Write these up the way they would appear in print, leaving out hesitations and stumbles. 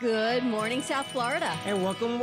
Good morning, South Florida. And welcome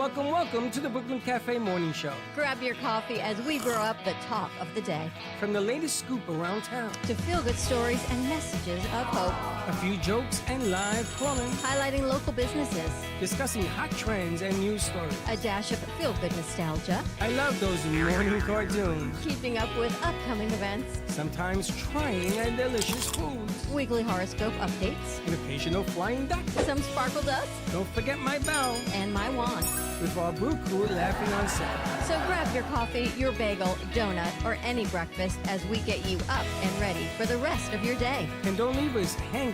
to the Brooklyn Cafe Morning Show. Grab your coffee as we brew up the talk of the day. From the latest scoop around town to feel-good stories and messages of hope. A few jokes and live plumbing. Highlighting local businesses. Discussing hot trends and news stories. A dash of feel-good nostalgia. I love those morning cartoons. Keeping up with upcoming events. Sometimes trying and delicious foods. Weekly horoscope updates. An occasional flying duck. Some sparkle dust. Don't forget my bell. And my wand. With our brew crew laughing on set. So grab your coffee, your bagel, donut, or any breakfast as we get you up and ready for the rest of your day. And don't leave us hanging.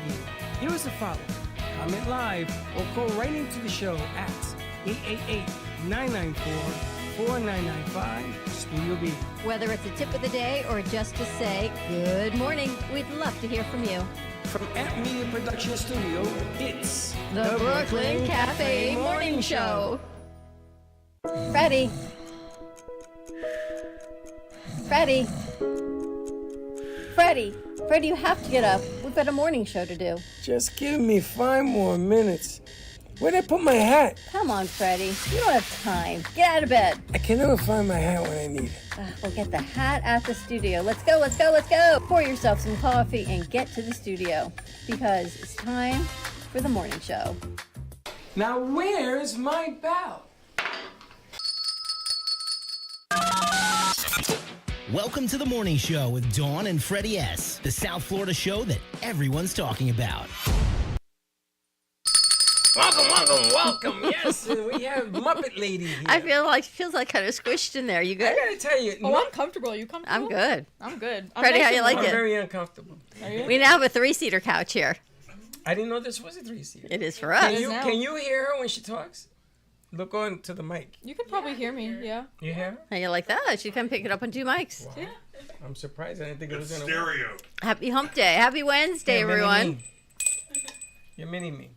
Give us a follow. Comment live or call right into the show at 888-994-4995 Studio B. Whether it's a tip of the day or just to say good morning, we'd love to hear from you. From Amp Media Production Studio, it's the Brooklyn Cafe Morning Show. Freddie, you have to get up. We've got a morning show to do. Just give me 5 more minutes. Where'd I put my hat? Come on, Freddie. You don't have time. Get out of bed. I can never find my hat when I need it. We'll get the hat at the studio. Let's go. Pour yourself some coffee and get to the studio because it's time for the morning show. Now, where's my bell? Welcome to the morning show with Dawn and Freddie S., the South Florida show that everyone's talking about. Welcome. Yes, we have Muppet Lady here. I feels like kind of squished in there. You good? I gotta tell you. I'm comfortable. Are you comfortable? I'm good. I'm good. Freddie, how you like I'm it? very uncomfortable. We now have a 3-seater couch here. I didn't know this was a 3-seater. It is for us. Can you hear her when she talks? Look on to the mic. You can probably hear me, yeah. You hear her? How you like that? She can pick it up on 2 mics. Wow. Yeah. I'm surprised. I didn't think it was going to stereo. work. Happy hump day. Happy Wednesday, everyone. You're mini-me.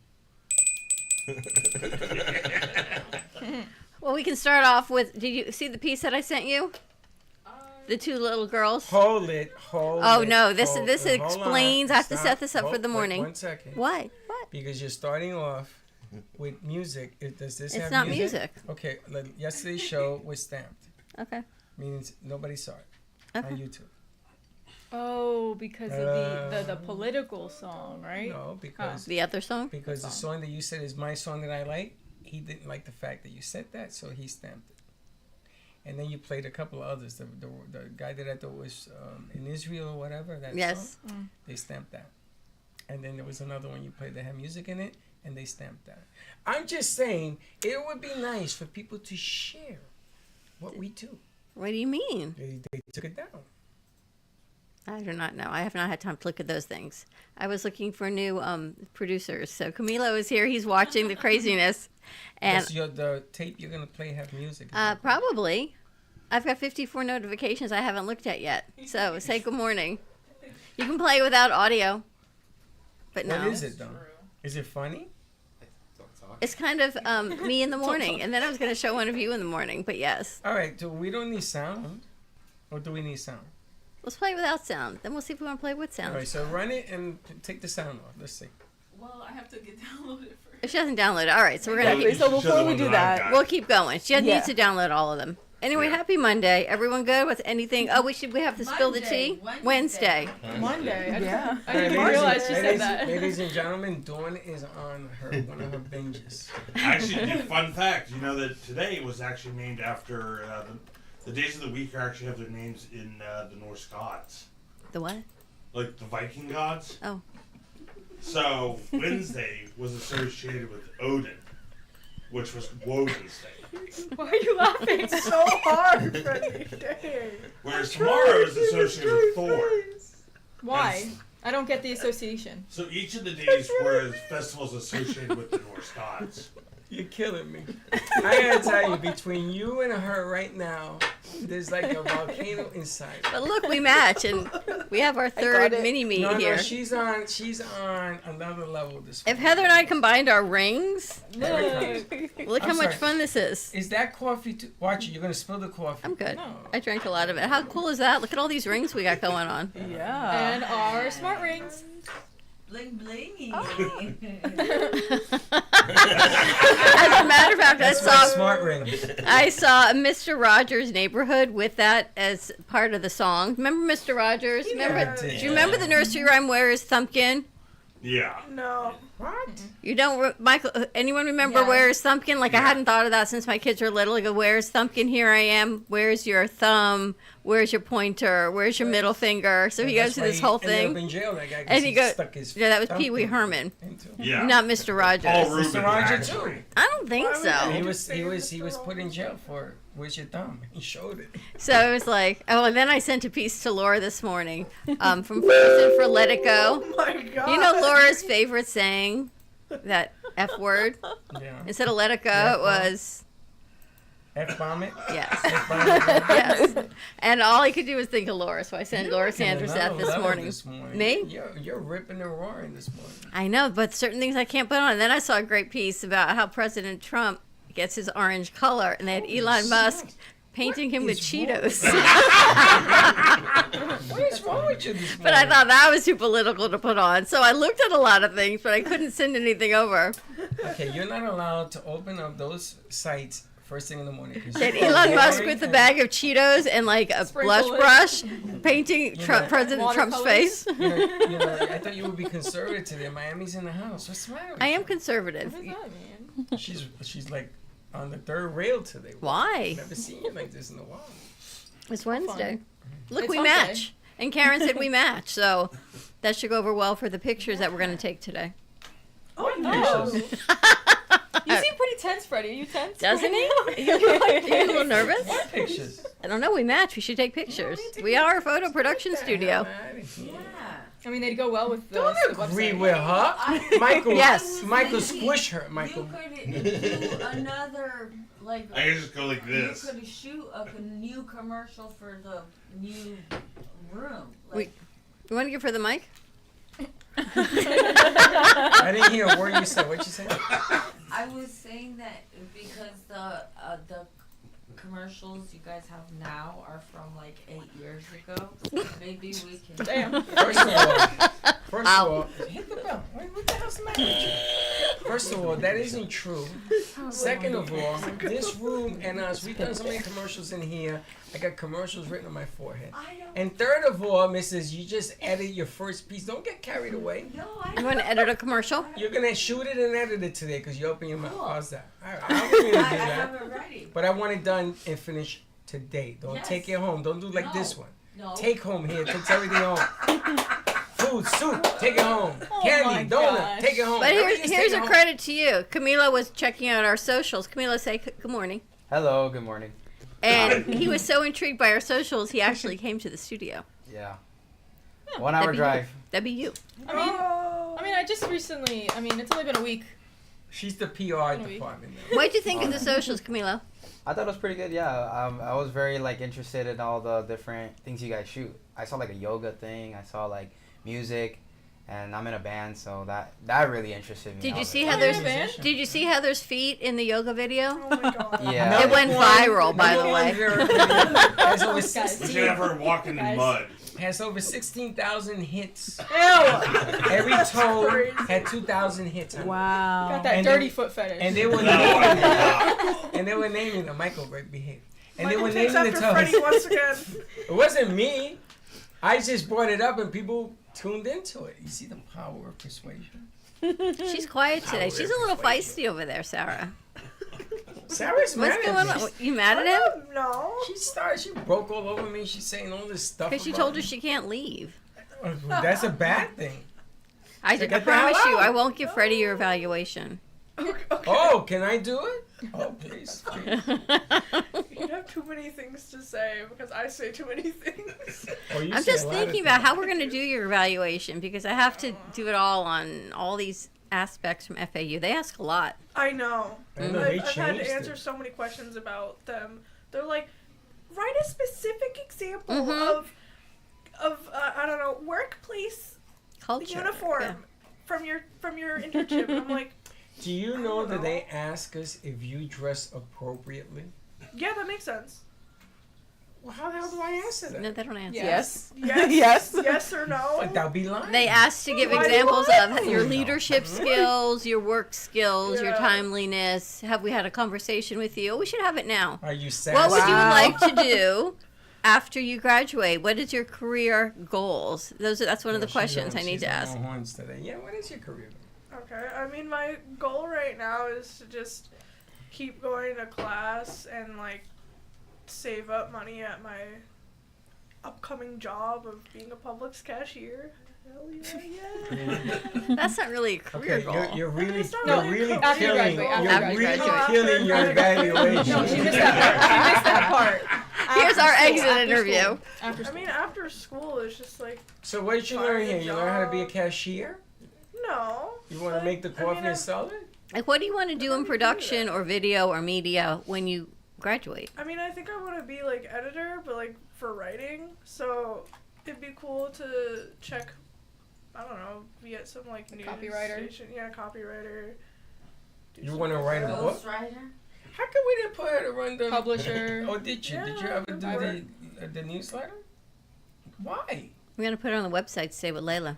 Well, we can start off with, did you see the piece that I sent you? The 2 little girls? Hold it. Oh, no. This explains. I have to set this up for the morning. 1 second. What? Because you're starting off with music. Does this have music? It's not music. Okay. Yesterday's show was stamped. Okay. Means nobody saw it on YouTube. Oh, because of the political song, right? No, because the other song. Because the song that you said is my song that I like. He didn't like the fact that you said that, so he stamped it. And then you played a couple of others. The guy that I thought was in Israel or whatever. That song, they stamped that. And then there was another one you played that had music in it, and they stamped that. I'm just saying it would be nice for people to share what we do. What do you mean? They took it down. I do not know. I have not had time to look at those things. I was looking for new producers. So Camilo is here. He's watching the craziness. And does the tape you're going to play have music? Probably. I've got 54 notifications I haven't looked at yet. So say good morning. You can play without audio. But no. What is it, though? Is it funny? It's kind of me in the morning. And then I was going to show one of you in the morning. But yes. All right. So we don't need sound. Or do we need sound? Let's play without sound. Then we'll see if we want to play with sound. All right, so run it and take the sound off. Let's see. Well, I have to get downloaded first. If she hasn't downloaded, all right. So we're gonna. So before we do that, we'll keep going. She needs to download all of them. Anyway, happy Monday. Everyone good with anything? Oh, we have to spill the tea. Wednesday. Monday. Yeah. I didn't realize she said that. Ladies and gentlemen, Dawn is on one of her binges. Actually, fun fact, you know that today was actually named after the days of the week actually have their names in the Norse gods. The what? Like the Viking gods. Oh. So Wednesday was associated with Odin, which was Woden's Day. Why are you laughing so hard, Freddie? Dang. Whereas tomorrow is associated with Thor. Why? I don't get the association. So each of the days were festivals associated with the Norse gods. You're killing me. I gotta tell you, between you and her right now, there's like a volcano inside. But look, we match, and we have our third mini-me here. No, she's on another level this morning. If Heather and I combined our rings, look how much fun this is. Is that coffee watch it, you're gonna spill the coffee. I'm good. No. I drank a lot of it. How cool is that? Look at all these rings we got going on. Yeah. And our smart rings. bling blingy. As a matter of fact, That's my smart ring. I saw Mr. Rogers' Neighborhood with that as part of the song. Remember Mr. Rogers? Remember? Do you remember the nursery rhyme "Where is Thumpkin"? Yeah. No. What? You don't, Michael? Anyone remember Yes. "Where is Thumpkin"? Like I hadn't thought of that since my kids were little. I go, "Where's Thumpkin? Here I am. Where's your thumb? Where's your pointer? Where's your middle finger?" So he goes through this whole Ended up thing, in jail, that guy, 'cause and he goes, stuck his "Yeah, that was thumb Pee Wee in- Herman, into- Yeah. not Mr. Rogers." Paul Rubens, Mr. Roger actually. too. I don't think Why would so. He you was say he was Mr. he was put in Rogers? jail for "Where's your thumb?" He showed it. So it was like, oh, and then I sent a piece to Laura this morning from Frozen for "Let It Go." Oh my god. You know Laura's favorite saying, that F word. Yeah. Instead of "Let It Go," Yeah, it was F-bomb it. yes. F-bomb it. Yes. And all I could do was think of Laura, so I sent Laura Sanders that Another this level morning. this morning. Me? You're ripping and roaring this morning. I know, but certain things I can't put on. And then I saw a great piece about how President Trump gets his orange color, and they had Elon Musk painting him with is wrong Cheetos. What is wrong with you this morning? But I thought that was too political to put on. So I looked at a lot of things, but I couldn't send anything over. Okay, you're not allowed to open up those sites first thing in the morning. 'Cause That you are Elon Musk very- with a bag of Cheetos and like a blush Sprinkle it. brush painting know, President Trump's watercolors. face. I thought you would be conservative today. Miami's in the house. What's the matter with I am you? conservative. What does that mean? She's like on the third rail today. Why? Never seen you like this in a while. It's Wednesday. Look, It's we hump day. match. And Karen said we match, so that should go over well for the pictures that we're going to take today. Oh, Oh. no. You seem pretty tense, Freddie. Are you tense? Doesn't he? right Are now? you a little nervous? What pictures? I don't know. We match. We should take pictures. We are a photo production studio. I mean, they'd go well with the. Don't the agree website. with her. Michael, Yes. Michael, squish her, Michael. You could do another, like, I can just go like this. you could shoot a new commercial for the new room. We- You want to give her the mic? I didn't hear a word you said. What you said? I was saying that because the commercials you guys have now are from like 8 years ago. Maybe we can. Damn. First of Ow. all, hit the bell. What the hell's the matter with you? First of all, that isn't true. Second of all, this room and us, we've done so many commercials in here. I got commercials written on my forehead. I don't And third of all, Mrs., you just edit your first piece. Don't get carried away. know. You want to edit a commercial? You're gonna shoot it and edit it today because you open your mouth. Cool. How's that? All right, I'm gonna do I that. have it ready. But I want it done and finished today. Don't Yes. take it home. Don't do like No. this one. No. Take home here. Takes everything home. Food, soup, take it home. Oh Candy, my donut, gosh. take it home. But Everything's here's take a it home. credit to you. Camila was checking out our socials. Camila, say good morning. Hello, good morning. And he was so intrigued by our socials, he actually came to the studio. Yeah. 1 hour That'd be drive. you. That'd be you. Oh. I just recently. I mean, it's only been a week. She's the PR department. Now. What'd you think of the socials, Camila? I thought it was pretty good, yeah. I was very like interested in all the different things you guys shoot. I saw like a yoga thing, I saw like music, and I'm in a band, so that really interested me. Did I you was see like, Heather's? musician. Did you see Heather's feet in the yoga video? Oh my god. Yeah. It went viral, by the way. Has over We should have 16, her walking in mud. has over 16,000 hits. Ew. Every toe crazy. had 2,000 hits. On it. Got that And dirty they- foot fetish. And they were No. naming them. And they were naming them. Michael, great behave. And Michael they were takes naming the after toes. Freddie once again. It wasn't me. I just brought it up and people tuned into it. You see the power of persuasion? She's quiet today. Power She's a little persuasion. feisty over there, Sarah. Sarah's mad What's at going me. on? You mad at him? No. She broke all over me. She's saying all this stuff. Because she about told her me. she can't leave. That's a bad thing. I Get the promise hell you, out. I won't give Freddie your evaluation. Okay. Oh, can I do it? Oh, please. You have too many things to say because I say too many things. Oh, you I'm say just a lot of thinking about things. how we're going to do your evaluation because I have to do it all on all these aspects from FAU. They ask a lot. I know. I know, they I've had changed to answer it. so many questions about them. They're like, write a specific example Mhm. of I don't know, workplace Culture. uniform Yeah. from your internship. And I'm like, Do you know that they ask us if you dress appropriately? yeah, that makes sense. Well, how the hell do I answer that? No, they don't answer. Yes. Yes. Yes. Yes or no? But that'll be lying. They asked to give Why examples do of your leadership skills, your work skills, your Yeah. timeliness. Have we had a conversation with you? We should have it now. Are you sad? What would you Wow. like to do after you graduate? What is your career goals? That's one of the questions I need to ask. Horns today. Yeah, what is your career? Okay, I mean, my goal right now is to just keep going to class and, like, save up money at my upcoming job of being a Publix cashier. Hell yeah. That's not really a career Okay, goal. you're really, It's not you're really really after you killing, graduate, you're after you really graduate. killing your evaluation. No, she missed that part. Here's After our school, exit after interview. school, After I school. mean, after school, it's just like, So what did you learn here? You learn how to be a cashier? no. You want to Like, make the I coffee mean, and sell it? Like, what do you want to do in production or video or media when you graduate? I mean, I think I want to be, like, editor, but, like, for writing. So it'd be cool to check, I don't know, be at some, like, news copywriter? station. Yeah, copywriter. Do You some want to write a stuff. book? Ghostwriter? How come we didn't put her to run the... Publisher. Oh, did you? Did you Yeah, ever do the newsletter? Why? We're going to put it on the website, Stay with Layla.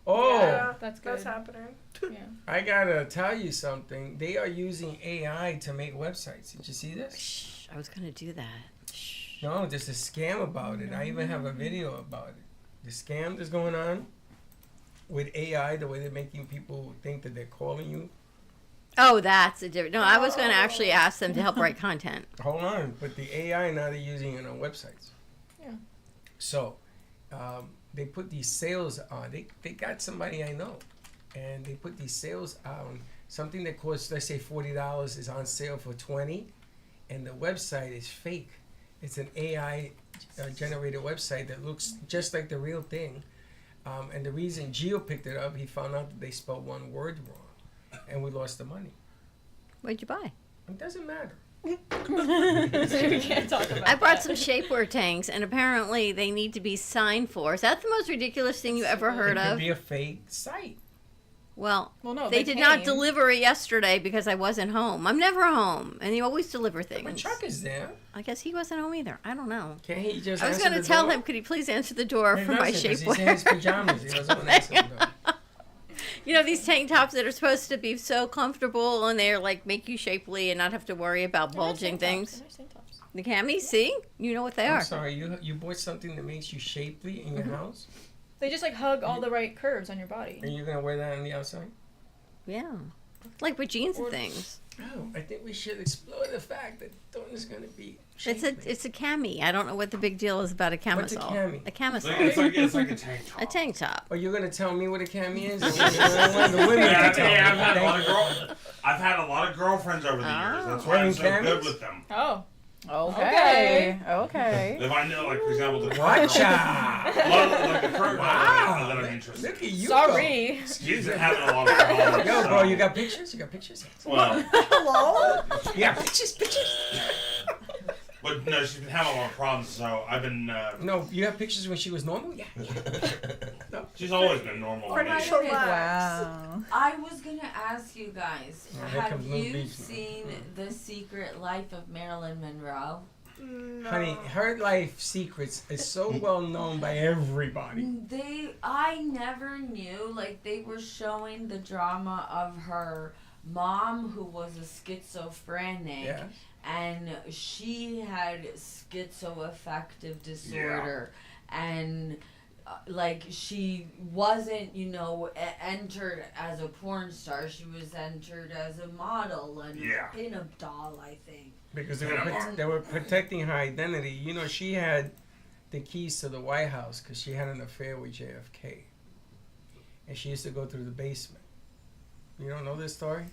Oh, Yeah, That's that's good. happening. Yeah. I gotta tell you something. They are using AI to make websites. Did you see this? Shh, I was going to do that. Shh. No, there's a scam about it. I even have a video about it. The scam that's going on with AI, the way they're making people think that they're calling you. Oh, that's a different. No, I was going to actually ask them to help write content. Hold on, but the AI now they're using it on websites. Yeah. So, they put these sales on. They got somebody I know, and they put these sales on. Something that costs, let's say, $40 is on sale for $20, and the website is fake. It's an AI generated website that looks just like the real thing. And the reason Gio picked it up, he found out that they spelled one word wrong, and we lost the money. What'd you buy? It doesn't matter. We can't talk about I brought that. some shapewear tanks, and apparently they need to be signed for. Is that the most ridiculous thing you ever heard It could of? be a fake site. Well, Well, no, they did not came. deliver it yesterday because I wasn't home. I'm never home, and you always deliver But things. Chuck is there. I guess he wasn't home either. I don't know. Can't he just I was answer going the to tell door? him, could he please answer the door He for my doesn't, 'cause shapewear? He's in his pajamas. He doesn't want to answer the door. You know, these tank tops that are supposed to be so comfortable and they're like make you shapely and not have to worry about They're nice bulging tank tops. things. They're nice tank tops. The camis, see? You know what they I'm are. sorry, you bought something that makes you shapely in your house, They just like hug all the right curves on your body. and you're gonna wear that on the outside? Yeah. Like with jeans and Or- things. Oh, I think we should explore the fact that Dawn is gonna be It's shapely. a cami. I don't know what the big deal is about a What's a camisole. cami? A It's camisole. it's like a tank top. A tank top. Are you gonna tell me what a cami is? I want the women Yeah, to tell me. I've had a Thank lot you. of I've had a lot of girlfriends over the years. That's why Wearing I'm so good camis? with them. Oh. Okay. Okay. If I know, like for example, the Watcha! a lot of, like the current Wow. that I'm interested. Look at you. Sorry. He's been having a lot of problems. Go. Yo, so- bro, you got pictures? You got pictures? Well, Hello? You got pictures? but no, she's been having a lot of problems. So I've been. No, you have pictures when she was normal? Yeah. She's always been normal. to me. Pretty chillax. Wow. I was gonna ask you guys, Oh, here have comes Lil you Beach now. seen The Secret Life of Marilyn Monroe? No. Honey, her life secrets is so well known by everybody. I never knew, like, they were showing the drama of her mom, who was a schizophrenic, Yeah. and she had schizoaffective disorder, and like, she wasn't, entered as a porn star. She was entered as a model and Yeah. a pinup doll, I think. Because they Yeah. they were protecting her identity. You know, she had the keys to the White House because she had an affair with JFK. And she used to go through the basement. You don't know this story?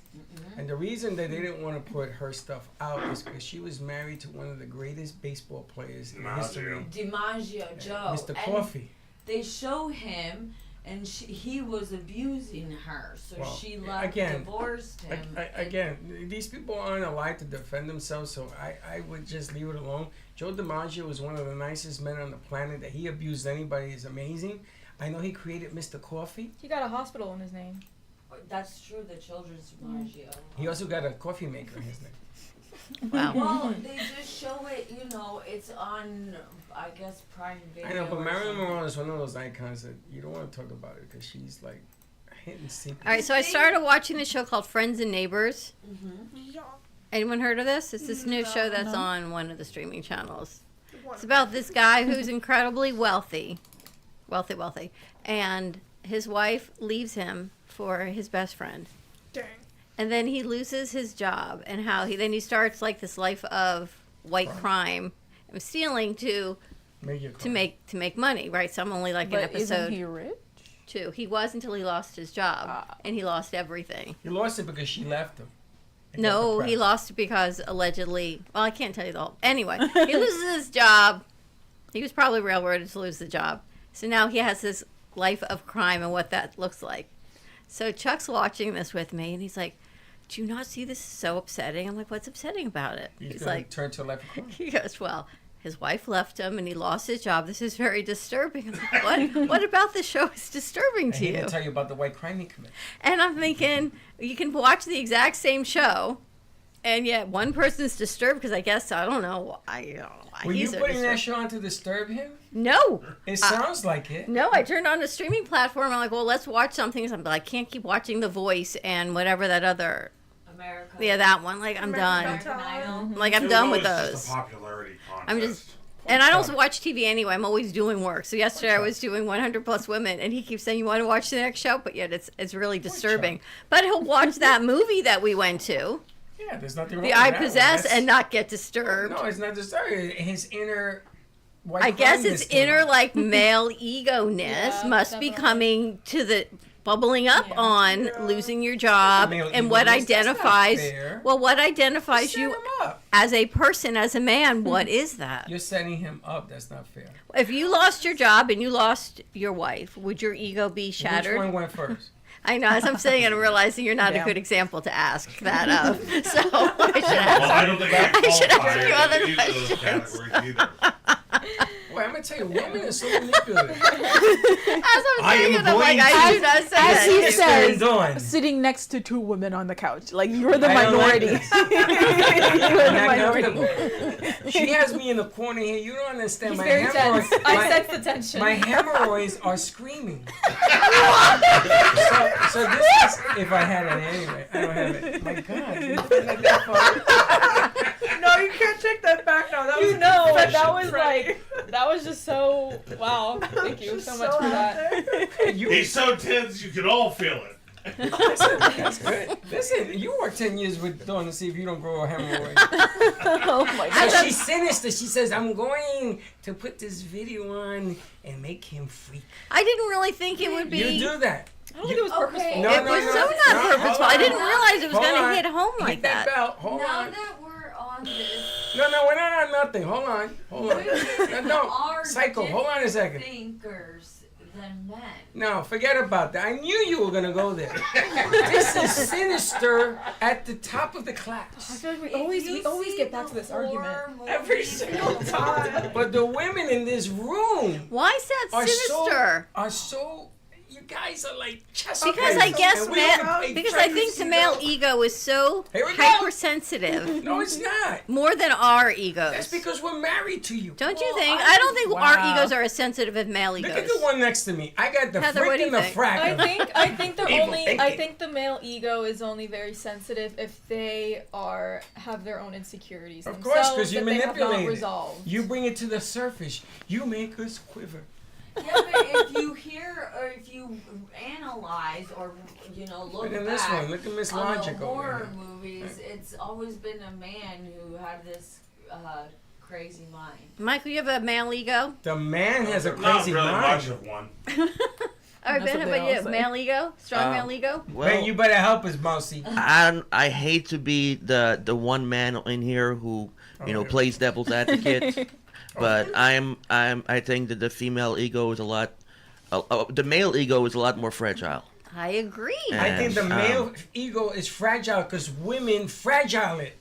And the reason that they didn't want to put her stuff out is because she was married to one of the greatest baseball players in history, DiMaggio Joe. Mr. And Coffee. they show him, and he was abusing her, so Well, she left, again, divorced him. Again, these people aren't alive to defend themselves, so I would just leave it alone. Joe DiMaggio was one of the nicest men on the planet. That he abused anybody is amazing. I know he created Mr. Coffee. He got a hospital in his name. That's true, the children's DiMaggio. He also got a coffee maker in his name. Wow. Well, they just show it, it's on, I guess, Prime Video. I know, but or Marilyn something. Monroe is one of those icons that you don't want to talk about it because she's like hitting secrets. All right, so I started watching this show called Friends and Neighbors. Yeah. Anyone heard of this? It's this new No. show that's on one of the streaming channels. One- It's about this guy who's incredibly wealthy, and his wife leaves him for his best friend. Dang. And then he loses his job, and how he starts like this life of white crime and stealing to make money, right? So I'm only like But an episode isn't he rich? 2. He was until he lost his job, and he lost everything. He lost it because she left him. And got No, he depressed. lost it because allegedly. Well, I can't tell you the whole. Anyway, he loses his job. He was probably railroaded to lose the job. So now he has this life of crime and what that looks like. So Chuck's watching this with me, and he's like, "Do you not see this is so upsetting?" I'm like, "What's upsetting about it?" He's like, turn to a life of crime. he goes, "Well, his wife left him, and he lost his job. This is very disturbing." I'm like, what about the show is disturbing And to he you? didn't tell you about the white crime he committed. And I'm thinking, you can watch the exact same show, and yet one person's disturbed because I guess, I don't know, Were you he's so putting that disturbed. show on to disturb him? No. It sounds like it. No, I turned on a streaming platform. I'm like, well, let's watch something. So I'm like, I can't keep watching The Voice and whatever that other, America. yeah, that one. Like, I'm done. American Idol. Like, I'm It was done with always those. just a popularity contest. I'm just, and I don't watch TV anyway. I'm always doing work. So yesterday I was doing 100 Plus Women, and he keeps saying, you want to watch the next show? But yet it's really disturbing. But he'll watch that movie that we went to, Yeah, there's nothing wrong The with I that one. Possess, That's- and not get disturbed. No, it's not disturbing. His inner white I guess crime it's came inner out. like male ego-ness Yeah, must be definitely. coming to the bubbling up Yeah. on Yeah. losing your job Male and what ego-ness, that's not identifies fair. what identifies Set you him up. as a person, as a man. What is that? You're setting him up. That's not fair. If you lost your job and you lost your wife, would your ego be shattered? Which one went first? I know, as I'm saying it, I'm realizing you're not a Yeah. good example to ask that of. So I should ask. Well, I don't think I I should ask qualify you other in either of those questions. categories either. Wait, I'm gonna tell you, women are so manipulative. As I'm I saying am it, I'm like, going I to- do not say as that. he It's says, turned on. sitting next to two women on the couch. Like, you're the I don't like minority. this. You're the Not minority. comfortable. She has me in the corner here. You don't understand. He's my very hemorrhoids. tense. I sense the tension. My hemorrhoids are screaming. so this is if I had it anyway. I don't have it. My God, you put it like that far? No, you can't take that back now. That was No, confession, that was Freddie. that was just so, wow. Thank you Just so much for out that. there. You, He's so tense, you can all feel it. listen, that's good. Listen, you work 10 years with Dawn to see if you don't grow a hemorrhoid. Oh my So god. she's sinister. She says, I'm going to put this video on and make him freak. I didn't really think it would be. You do that. I don't think it was purposeful. No, It was so not purposeful. I didn't realize it was Hold going on. to hit home like Hit that that. bell. Hold Now on. that we're on this, No, we're not on nothing. Hold on. No, are Psycho, hold on a second. thinkers than men. No, forget about that. I knew you were gonna go there. This is sinister at the top of the class. we If you see get back to the this argument. horror Every movies single and time. But the women in this room Why is that are sinister? so. You guys are like chess Because players, I guess and we don't play because I Chinese think the male ego. ego is so Here we go. hypersensitive, No, it's not. more than our egos. That's because we're married to you. Don't you Well, think? I don't think our Wow. egos are as sensitive as male egos. Look at the one next to me. I got the Heather, what do freak you and the think? frack. I think they're Evil only. thinking. I think the male ego is only very sensitive if they have their own insecurities Of course, themselves 'cause you that they have manipulate not it. resolved. You bring it to the surface. You make us quiver. Yeah, but if you hear or if you analyze or look Look at back this one. Look at Miss on Logic the over horror here. movies, it's always been a man who had this crazy mind. Michael, you have a male ego. The man has a Not crazy really mind. much of one. All right, That's Ben, how what they about you? all say. Male ego, strong Uh, male ego. Well, Man, you better help us, Mousy. I hate to be the one man in here who yeah. plays devil's advocate, but I think that the female ego is a lot, the male ego is a lot more fragile. I agree. I think the And, male ego is fragile because women fragile it.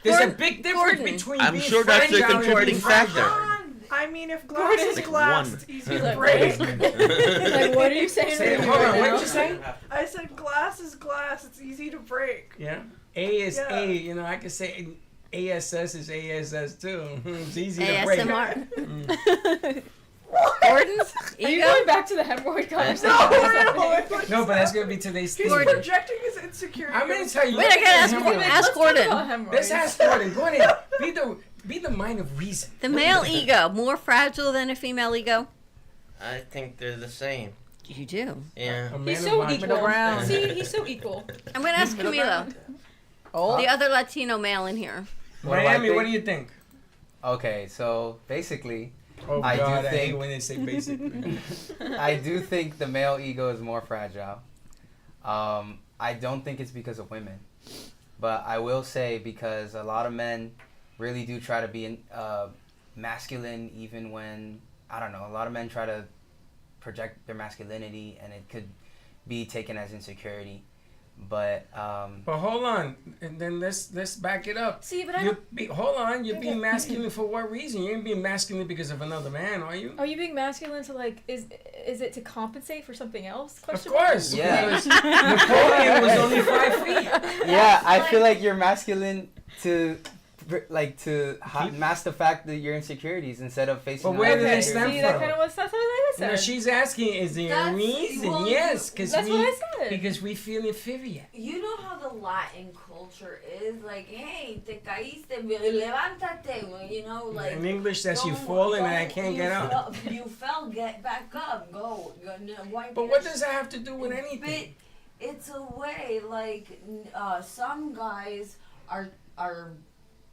There's a Gordon- big difference Gordon. between I'm being sure that's the fragile and contributing being fragile. factor. I mean, if glass is Like glass, one. it's easy to Like, break. Like, what are you saying? Say, to me hold right on, now? what did you say? I said glass is glass, it's easy to break. Yeah. A is Yeah. A. I can say ASS is ASS too. It's easy to break. ASMR. Gordon's Are you ego. going back to the hemorrhoid conversation? No, but that's gonna be today's He's theme. projecting his insecurity. I'm gonna tell you. Wait, I gotta Hemorrhoid. ask Gordon. Let's ask Gordon. Gordon, be the mind of reason. The male ego more fragile than a female ego. I think they're the same. You do. Yeah. A man He's of so mind. equal. See, he's so equal. I'm gonna ask Camilo, the other Latino male in here. What do I Miami, what think? do you think? Okay, so basically, Oh I do God, I hate think- when they say basically. I do think the male ego is more fragile. I don't think it's because of women, but I will say because a lot of men really do try to be masculine, even when I don't know. A lot of men try to project their masculinity, and it could be taken as insecurity. But But hold on, and then let's back it up. See, but I You don't. hold on, you're being masculine for what reason? You ain't being masculine because of another man, are you? Are you being masculine to like? Is it to compensate for something else? Of Question course, Yeah. because Napoleon was only 5 feet. yeah, I feel like you're masculine to mask the fact that your insecurities instead of facing. But where those did they Okay, stem see, that from? kind of was that's what I You know, said. she's asking, is there a That's- reason? well, Yes, because That's what I said. because we feel inferior. You know how the Latin culture is like, hey, te caíste, levántate, you know, like. In English, that's you don't- falling and I don't- can't you get up. You fell, get back up, go. Wipe But your what does that have to do with anything? But it's a way, like, some guys are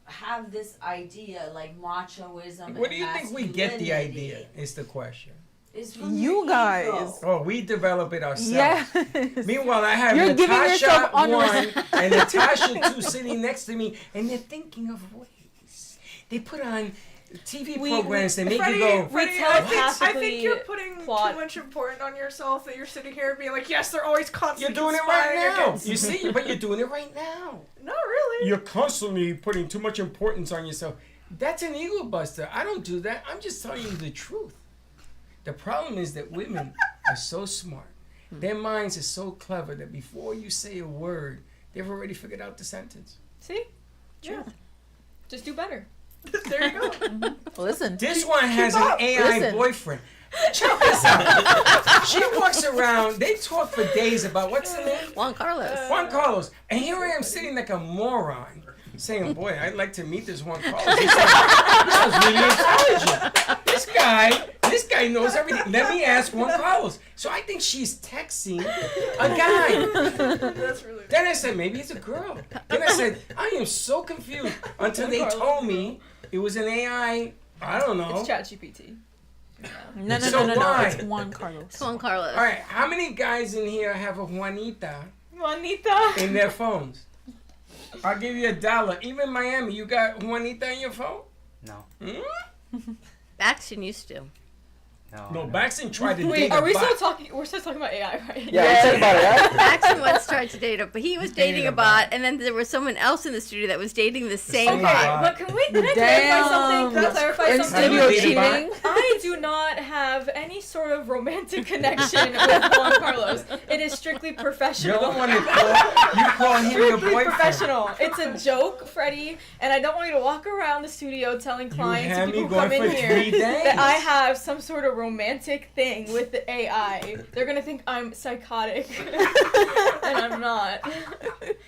have this idea, like machoism. What and do you think we get the masculinity. idea? Is the question. It's from You the guys. ego. Oh, we develop it ourselves. Yes. Meanwhile, I have You're giving Natasha yourself honor. 1 and Natasha 2 sitting next to me, and they're thinking of ways. They put on TV programs that make you go. Freddie, tell I think passively you're putting plot. too much importance on yourself that you're sitting here being like, yes, they're always You're constantly doing it right conspiring now. against You see, but you're doing it right now. Not really. You're constantly putting too much importance on yourself. That's an ego buster. I don't do that. I'm just telling you the truth. The problem is that women are so smart. Their minds are so clever that before you say a word, they've already figured out the sentence. See? Yeah. Just do better. There you go. Listen. This one has an up. AI Listen. boyfriend. Check this out. She walks around. They talk for days about what's the name? Juan Carlos. Juan Carlos. And here I am sitting like a moron, saying, "Boy, I'd like to meet this Juan Carlos. He sounds really intelligent. This guy knows everything. Let me ask Juan Carlos." So I think she's texting a guy. That's really. Then I said, maybe it's a girl. Then I said, I am so confused until they told me it was an AI. I don't know. It's ChatGPT. No, So no. why? It's Juan Carlos. Juan Carlos. All right, how many guys in here have a Juanita Juanita. in their phones? I'll give you $1. Even Miami, you got Juanita in your phone? No, Hmm? Baxton used to. No, Baxton tried to Wait, date are a we bot. still talking? We're still talking about AI, right? Yeah, we said about it, right? Baxton once tried to date a, but he was dating a bot, and then there was someone else in the studio that was dating the same same bot. bot. But can I clarify something? Can I clarify In something? studio Dating a bot? cheating. I do not have any sort of romantic connection with Juan Carlos. It is strictly professional. You're the one that call him your Strictly boyfriend. professional. It's a joke, Freddie, and I don't want you to walk around the studio telling clients had and people me who come going in for here 3 days. that I have some sort of romantic thing with the AI. They're gonna think I'm psychotic, and I'm not.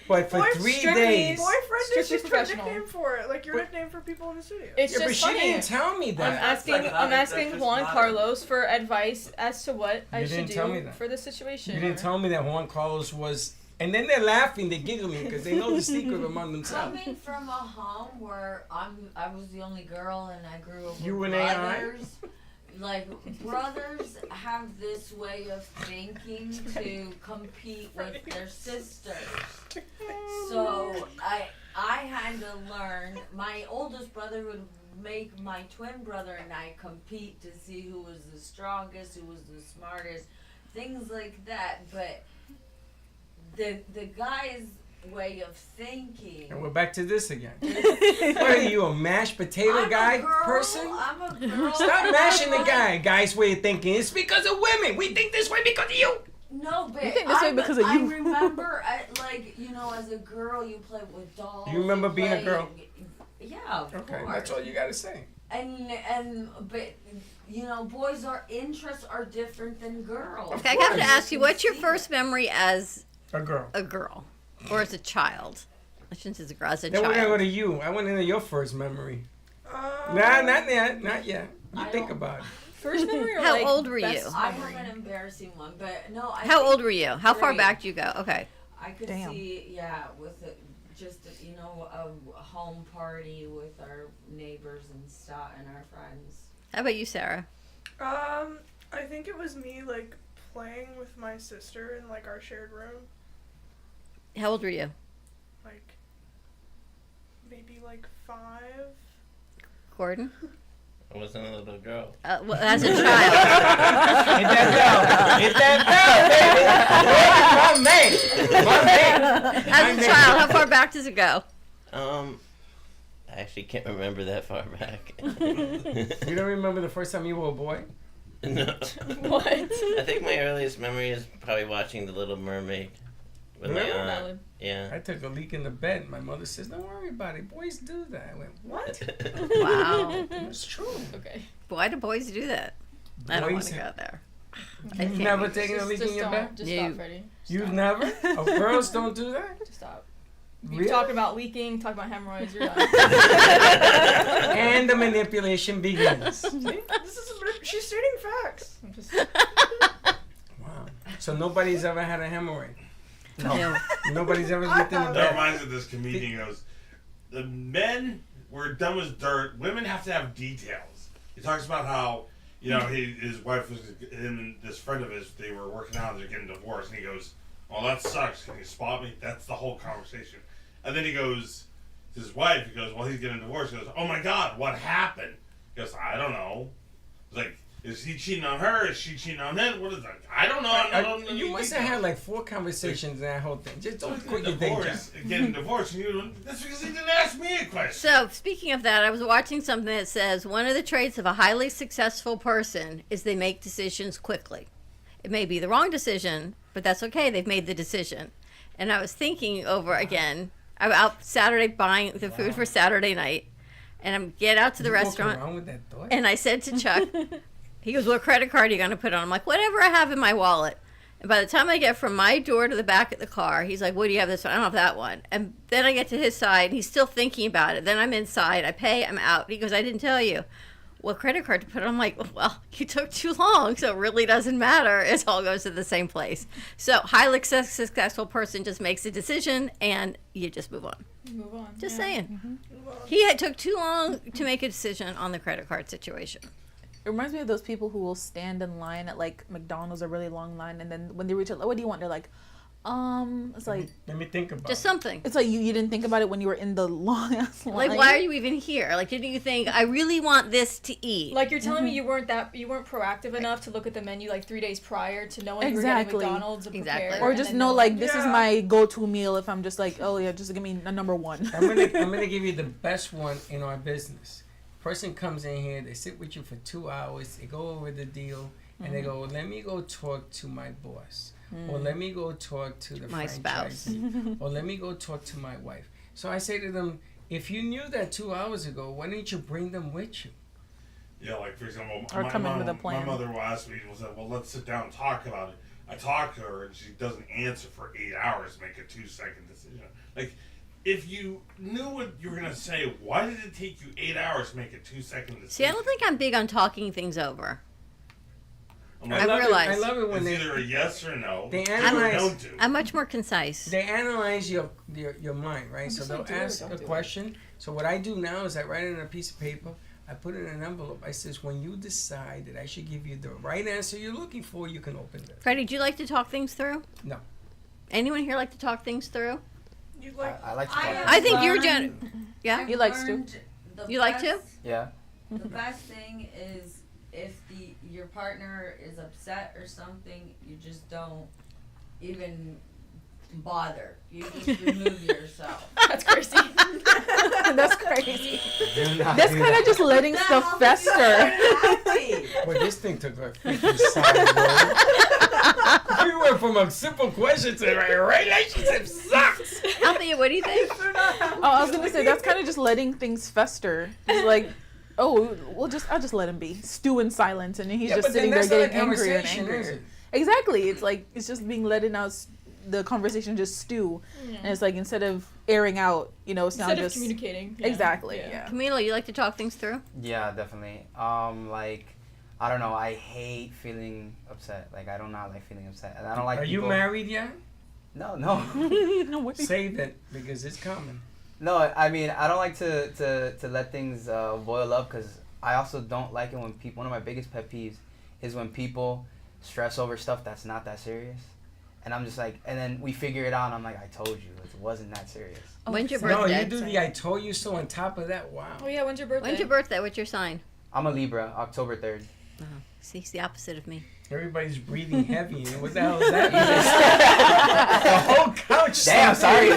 But for Boy, 3 strictly- days. Boyfriend is Strictly just a professional. nickname for it, like your nickname for people in the studio. It's Yeah, but just she funny. didn't tell me I'm that. asking. Psychotic, I'm that's asking just Juan not- Carlos for advice as to what I You should didn't tell me do that. for the situation. You didn't tell me that Juan Carlos was. And then they're laughing, they're giggling because they know the secret among themselves. Coming from a home where I was the only girl and I grew up with You and AI? brothers. Like brothers have this way of thinking to compete with their sisters. So I had to learn. My oldest brother would make my twin brother and I compete to see who was the strongest, who was the smartest, things like that. But the guy's way of thinking. And we're back to this again. What are you, a mashed potato I'm guy a girl, person? I'm a girl. Stop mashing the guy's way of thinking. It's because of women. We think this way because of you. No, but You think this way because of I you. remember, like, as a girl, you play with dolls. You remember being a play- girl? Yeah, of Okay, course. that's all you gotta say. But you know, boys' interests are different than girls. Okay, I have to ask you, what's your first memory as A girl. a girl or as a child? I shouldn't say as a girl, as a Then we're gonna go child. to you. I want to know your first memory. Um, Nah, not yet. Not yet. You I think don't- about it. First memory or How like old were you? best I have memory? an embarrassing one, but no. How old were you? How far 3. back do you go? Okay. I could Damn. see, with just a home party with our neighbors and stuff and our friends. How about you, Sarah? I think it was me like playing with my sister in like our shared room, How old were you? like maybe like 5. Gordon? I wasn't a little girl. Well, as a child. Hit that bell. Hit that bell, baby. My man. As a child, how far back does it go? I actually can't remember that far back. You don't remember the first time you were a boy? No. What? I think my earliest memory is probably watching The Little Mermaid with my Really? aunt. Valid. Yeah. I took a leak in the bed. My mother says, "Don't worry about it. Boys do that." I went, "What?" Wow. It's true. Okay. Why do boys do that? I don't want Boys- to go there. You've never taken a leak in your don't. bed? Just No. stop, Freddie. You've never? Oh, girls don't do that? Just stop. You Really? talk about leaking, talk about hemorrhoids, you're done. And the manipulation begins. She's stating facts. I'm just, Wow. So nobody's ever had a hemorrhoid? No. Nobody's ever leaked in the That bed? reminds me of this comedian goes, the men were dumb as dirt. Women have to have details. He talks about how, his wife was, him and this friend of his, they were working out, they're getting divorced, and he goes, "Oh, that sucks. Can you spot me?" That's the whole conversation. And then he goes, to his wife, he goes, "Well, he's getting divorced." He goes, "Oh my God, what happened?" He goes, "I don't know." He's like, is he cheating on her? Is she cheating on him? What is that? I don't know. I don't know. You must have had like 4 conversations in that whole thing. Just don't quit your day job. Getting divorced. That's because he didn't ask me a question. So, speaking of that, I was watching something that says one of the traits of a highly successful person is they make decisions quickly. It may be the wrong decision, but that's okay. They've made the decision. And I was thinking over again, I'm out Saturday buying the food for Saturday night, and I'm get out to the You walking restaurant, around with that thought? and I said to Chuck, he goes, "What credit card are you going to put on?" I'm like, "Whatever I have in my wallet." And by the time I get from my door to the back of the car, he's like, "What do you have this one?" "I don't have that one." And then I get to his side, and he's still thinking about it. Then I'm inside, I pay, I'm out. He goes, "I didn't tell you what credit card to put on." I'm like, "Well, you took too long, so it really doesn't matter. It all goes to the same place." So highly successful person just makes a decision, and you just move on. move on. Just yeah. saying. He took too long to make a decision on the credit card situation. It reminds me of those people who will stand in line at like McDonald's, a really long line, and then when they reach, what do you want? They're like, it's like Let me think about Just it. something. it's like you didn't think about it when you were in the long ass line. Like, why are you even here? Like, didn't you think, I really want this to eat? Like you're telling me you weren't proactive enough to look at the menu like 3 days prior to knowing you were Exactly. getting McDonald's and Exactly. prepare, Or and just then know like this is Yeah. my go-to meal if I'm just like, oh yeah, just give me a number one. I'm gonna give you the best one in our business. Person comes in here, they sit with you for 2 hours, they go over the deal, and they go, "Let me go talk to my boss, or let me go talk to the My spouse. franchisee, or let me go talk to my wife." So I say to them, if you knew that 2 hours ago, why didn't you bring them with you? Yeah, like for example, Or my come in mom, with a plan. my mother will ask me, "Well, let's sit down and talk about it." I talk to her, and she doesn't answer for 8 hours to make a 2-second decision. Like, if you knew what you were gonna say, why did it take you 8 hours to make a 2-second decision? See, I don't think I'm big on talking things over. I'm I like, realize. I love it when it's they either a yes or a no. They or analyze- don't do. I'm much more concise. They analyze your mind, right? So just they'll like, do it or ask don't a do it. question. So what I do now is I write it on a piece of paper. I put it in an envelope. I says, when you decide that I should give you the right answer you're looking for, you can open it. Freddie, do you like to talk things through? No. Anyone here like to talk things through? You like I like to talk. I think you're Yeah? I've He likes to. learned the You like to? best- Yeah. The best thing is if your partner is upset or something, you just don't even bother. You just remove yourself. That's crazy. That's crazy. Do not That's do kind that. of just letting That stuff helps you fester. get happy. Well, this thing took a freaking side road. We went from a simple question to a relationship sucks. Althea, what do you think? Oh, I was gonna say that's kind of just letting things fester. It's like, oh, I'll just let him be, stew in silence, and then he's just sitting there getting angrier and angrier. Exactly. It's like it's just being letting out the conversation just stew, and it's like instead of airing out, it's now Instead of just communicating. Exactly. Yeah. Yeah. Camilo, you like to talk things through? Yeah, definitely. Like, I don't know. I hate feeling upset. Like, I do not like feeling upset, and I don't like. Are you married yet? No. No way. Save it because it's coming. No, I mean I don't like to let things boil up because I also don't like it when people. One of my biggest pet peeves is when people stress over stuff that's not that serious, and I'm just like, and then we figure it out, and I'm like, I told you it wasn't that serious. When's your No, birthday? you do the I told you so on top of that. Wow. Oh yeah, when's your birthday? When's your birthday? What's your sign? I'm a Libra, October 3rd. Oh, see, he's the opposite of me. Everybody's breathing heavy. What the hell is that? The whole couch. Damn, sorry.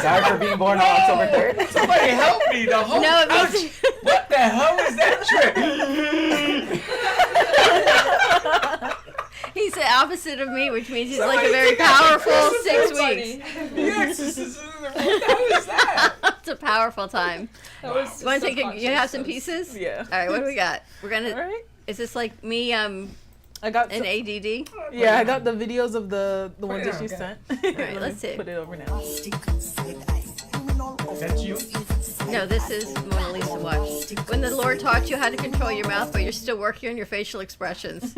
Sorry for being born on October 3rd. Somebody help me. The whole No, it couch. means- What the hell is that trick? He's the opposite of me, which means he's like Somebody a very take out the powerful Christmas 6 party. weeks. The exorcism. What the hell is that? It's a powerful time. That was You want to take subconscious. you have some pieces? Yeah. All right, what do we got? We're gonna. All right. Is this like me? I got An ADD. Yeah, I got the videos of the ones it that you on, sent. right, let's see. Put it over now. That's you. No, this is Mona Lisa. Watch. When the Lord taught you how to control your mouth, but you're still working on your facial expressions.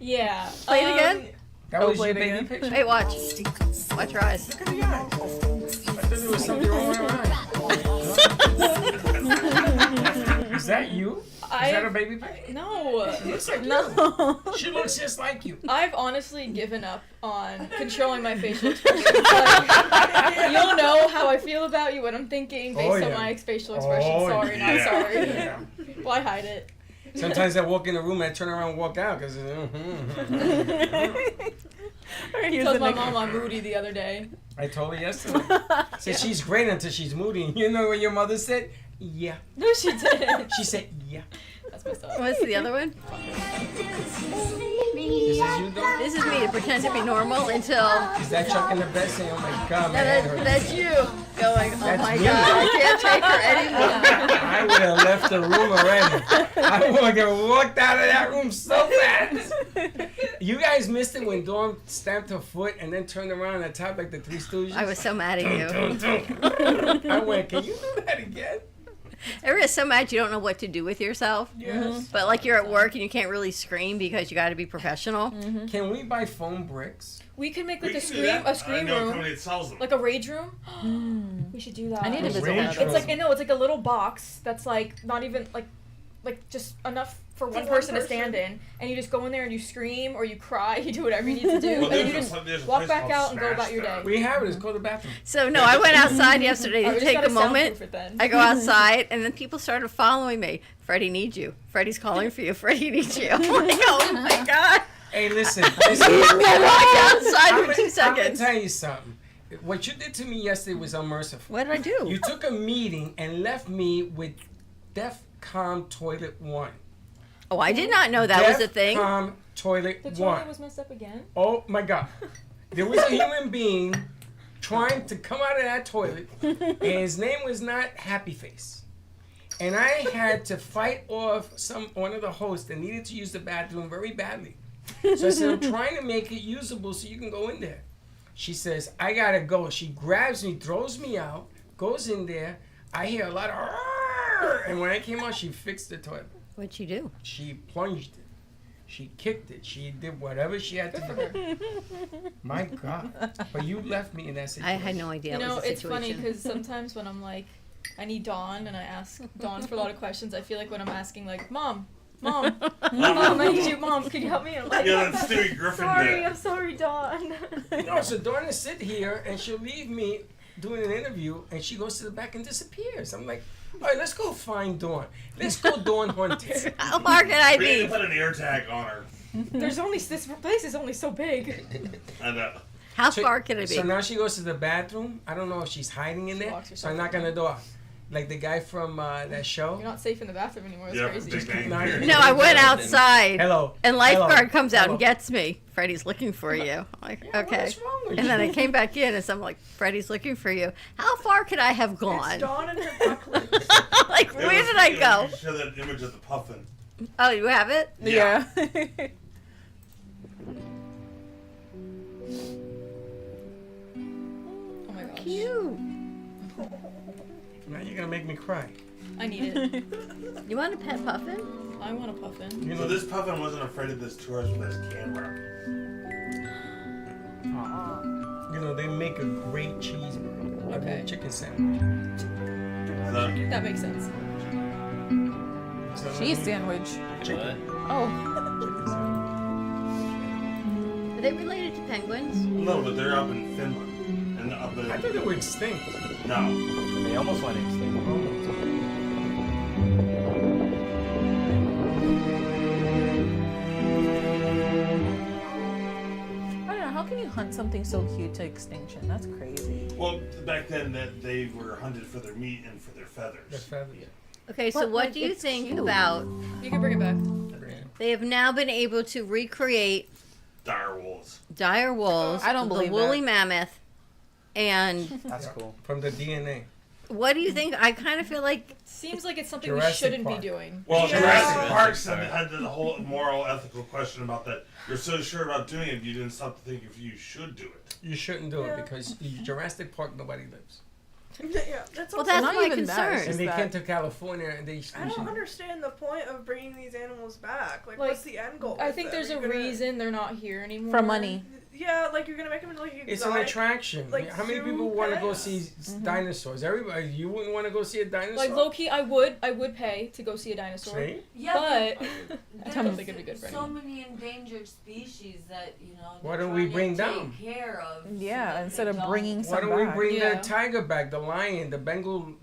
Yeah. Play it again. That Oh, was play your it baby again. picture. Hey, watch. Watch your eyes. Look at the eyes. I thought there was something wrong with her eye. Is that you? Is that a baby picture? No. She looks like No. you. She looks just like you. I've honestly given up on controlling my facial expressions. Like, you'll know how I feel about you, what I'm thinking, based on my facial expression. Oh, Sorry, yeah. not sorry. Yeah. Why hide it? Sometimes I walk in the room and I turn around and walk out because. Here's Told the my next- mom I'm moody the other day. I told her yesterday. Said she's great until she's moody. You know what your mother said? Yeah. No, she didn't. She said yeah. That's messed up. What's the other one? This is you though? This is me to pretend to be normal until. Is that Chuck in the bed saying, oh my god, No, my head hurts? that's you going. Oh That's my me. God, I can't take her anymore. I would have left the room already. I would have walked out of that room so fast. You guys missed it when Dawn stamped her foot and then turned around and tapped like the Three Stooges? I was so mad at you. I went, can you do that again? Everyone's so mad you don't know what to do with yourself. Yes. But like you're at work and you can't really scream because you got to be professional. Can we buy foam bricks? We could make We like a can do scream, that. a scream I know a room, company that sells them. like a rage room. We should do that. I need to A visit rage one of room. those. It's like no, it's like a little box that's like not even like just enough for one person to stand in, and you just go in there and you scream or you cry, you do whatever you need to do, Well, and then you there's just a- there's a walk place back called out and go Smash about your Down. day. We have it. It's called the bathroom. So no, I went outside yesterday Oh, to we just take gotta a moment. soundproof it then. I go outside and then people started following me. Freddie needs you. Freddie's calling for you. Freddie needs you. I'm like, oh my God. Hey, listen. I walked outside I'm for 2 gonna seconds. tell you something. What you did to me yesterday was unmerciful. What did I do? You took a meeting and left me with DEFCON Toilet 1. Oh, I did not know that was a thing. DEFCON Toilet The 1. toilet was messed up again. Oh my God. There was a human being trying to come out of that toilet, and his name was not Happy Face. And I had to fight off one of the hosts that needed to use the bathroom very badly. So I said, I'm trying to make it usable so you can go in there. She says, I gotta go. She grabs me, throws me out, goes in there. I hear a lot of, "Arr!" And when I came out, she fixed the toilet. What'd she do? She plunged it. She kicked it. She did whatever she had to do. My God. But you left me in that I situation. had no idea. You know, it was a it's funny situation. because sometimes when I'm like, I need Dawn, and I ask Dawn for a lot of questions, I feel like when I'm asking like, Mom, I need you, Mom, can you help me? I'm like, Yeah, that's Stewie Griffin sorry, did. I'm sorry, Dawn. No, so Dawn will sit here and she'll leave me doing an interview and she goes to the back and disappears. I'm like, all right, let's go find Dawn. Let's go Dawn hunting. How far can I We need be? to put an ear tag on her. This place is only so big. I know. How So- far can I be? So now she goes to the bathroom. I don't know if she's hiding in She there. locks So I herself knock in on the door. Like the guy from that show. You're not safe in the bathroom anymore. It's Yeah, crazy. Big Bang No, Theory. No, I went outside. Hello. And lifeguard Hello. comes out Hello. and gets me. Freddie's looking for you. I'm like, Yeah, okay. what's wrong with And then I you? came back in and so I'm like, Freddie's looking for you. How far could I have It's gone? Dawn and her ducklings. Like, It where was- did I you go? should show that image of the puffin. Oh, you have it? Yeah. Oh my gosh. Cute. Now you're gonna make me cry. I need it. You want a pet puffin? I want a puffin. You So know this puffin wasn't afraid of this tourist with his camera. You know they make a great cheeseburger. I Okay. mean, chicken sandwich. So, That makes sense. So, Cheese sandwich. chicken. Oh. Are they related to penguins? no, but they're up in Finland. And up in... I thought they were extinct. No. They almost went extinct. I don't know. How can you hunt something so cute to extinction? That's crazy. Well, back then that they were hunted for their meat and for their The feathers. feathers. Okay, so But, what like, do you it's think cute. about You can bring it back. they have now been able to recreate Dire wolves. dire wolves, I don't the believe woolly that. mammoth, and That's cool. From the DNA. what do you think? I kind of feel like Seems like it's something Jurassic we shouldn't Park. be doing. Well, Yeah. Jurassic Park Jurassic had the whole moral, ethical question about that. You're so sure about doing it, you didn't stop to think if you should do it. You shouldn't do Yeah. it because Jurassic Park nobody lives. Yeah, that's well, also. that's not my even that, concern. it's And just they that- came to California and they. I don't understand the point of bringing these animals back. Like, Like, what's the end goal? I with think them? there's a You're gonna- reason they're not here anymore. For money. Yeah, like you're gonna make them into like It's an exotic. attraction. like, How many zoo people want to go pets. see dinosaurs? Everybody. You wouldn't want to go see a dinosaur. Like low key, I would pay to go see a dinosaur. See? Yeah, But but I don't think it'd be good for so anyone. many endangered species that Why they're don't we trying to bring take down? care of. so Yeah, that instead they of don't- bringing Why some don't we back. bring Yeah. the tiger back, the lion, the Bengal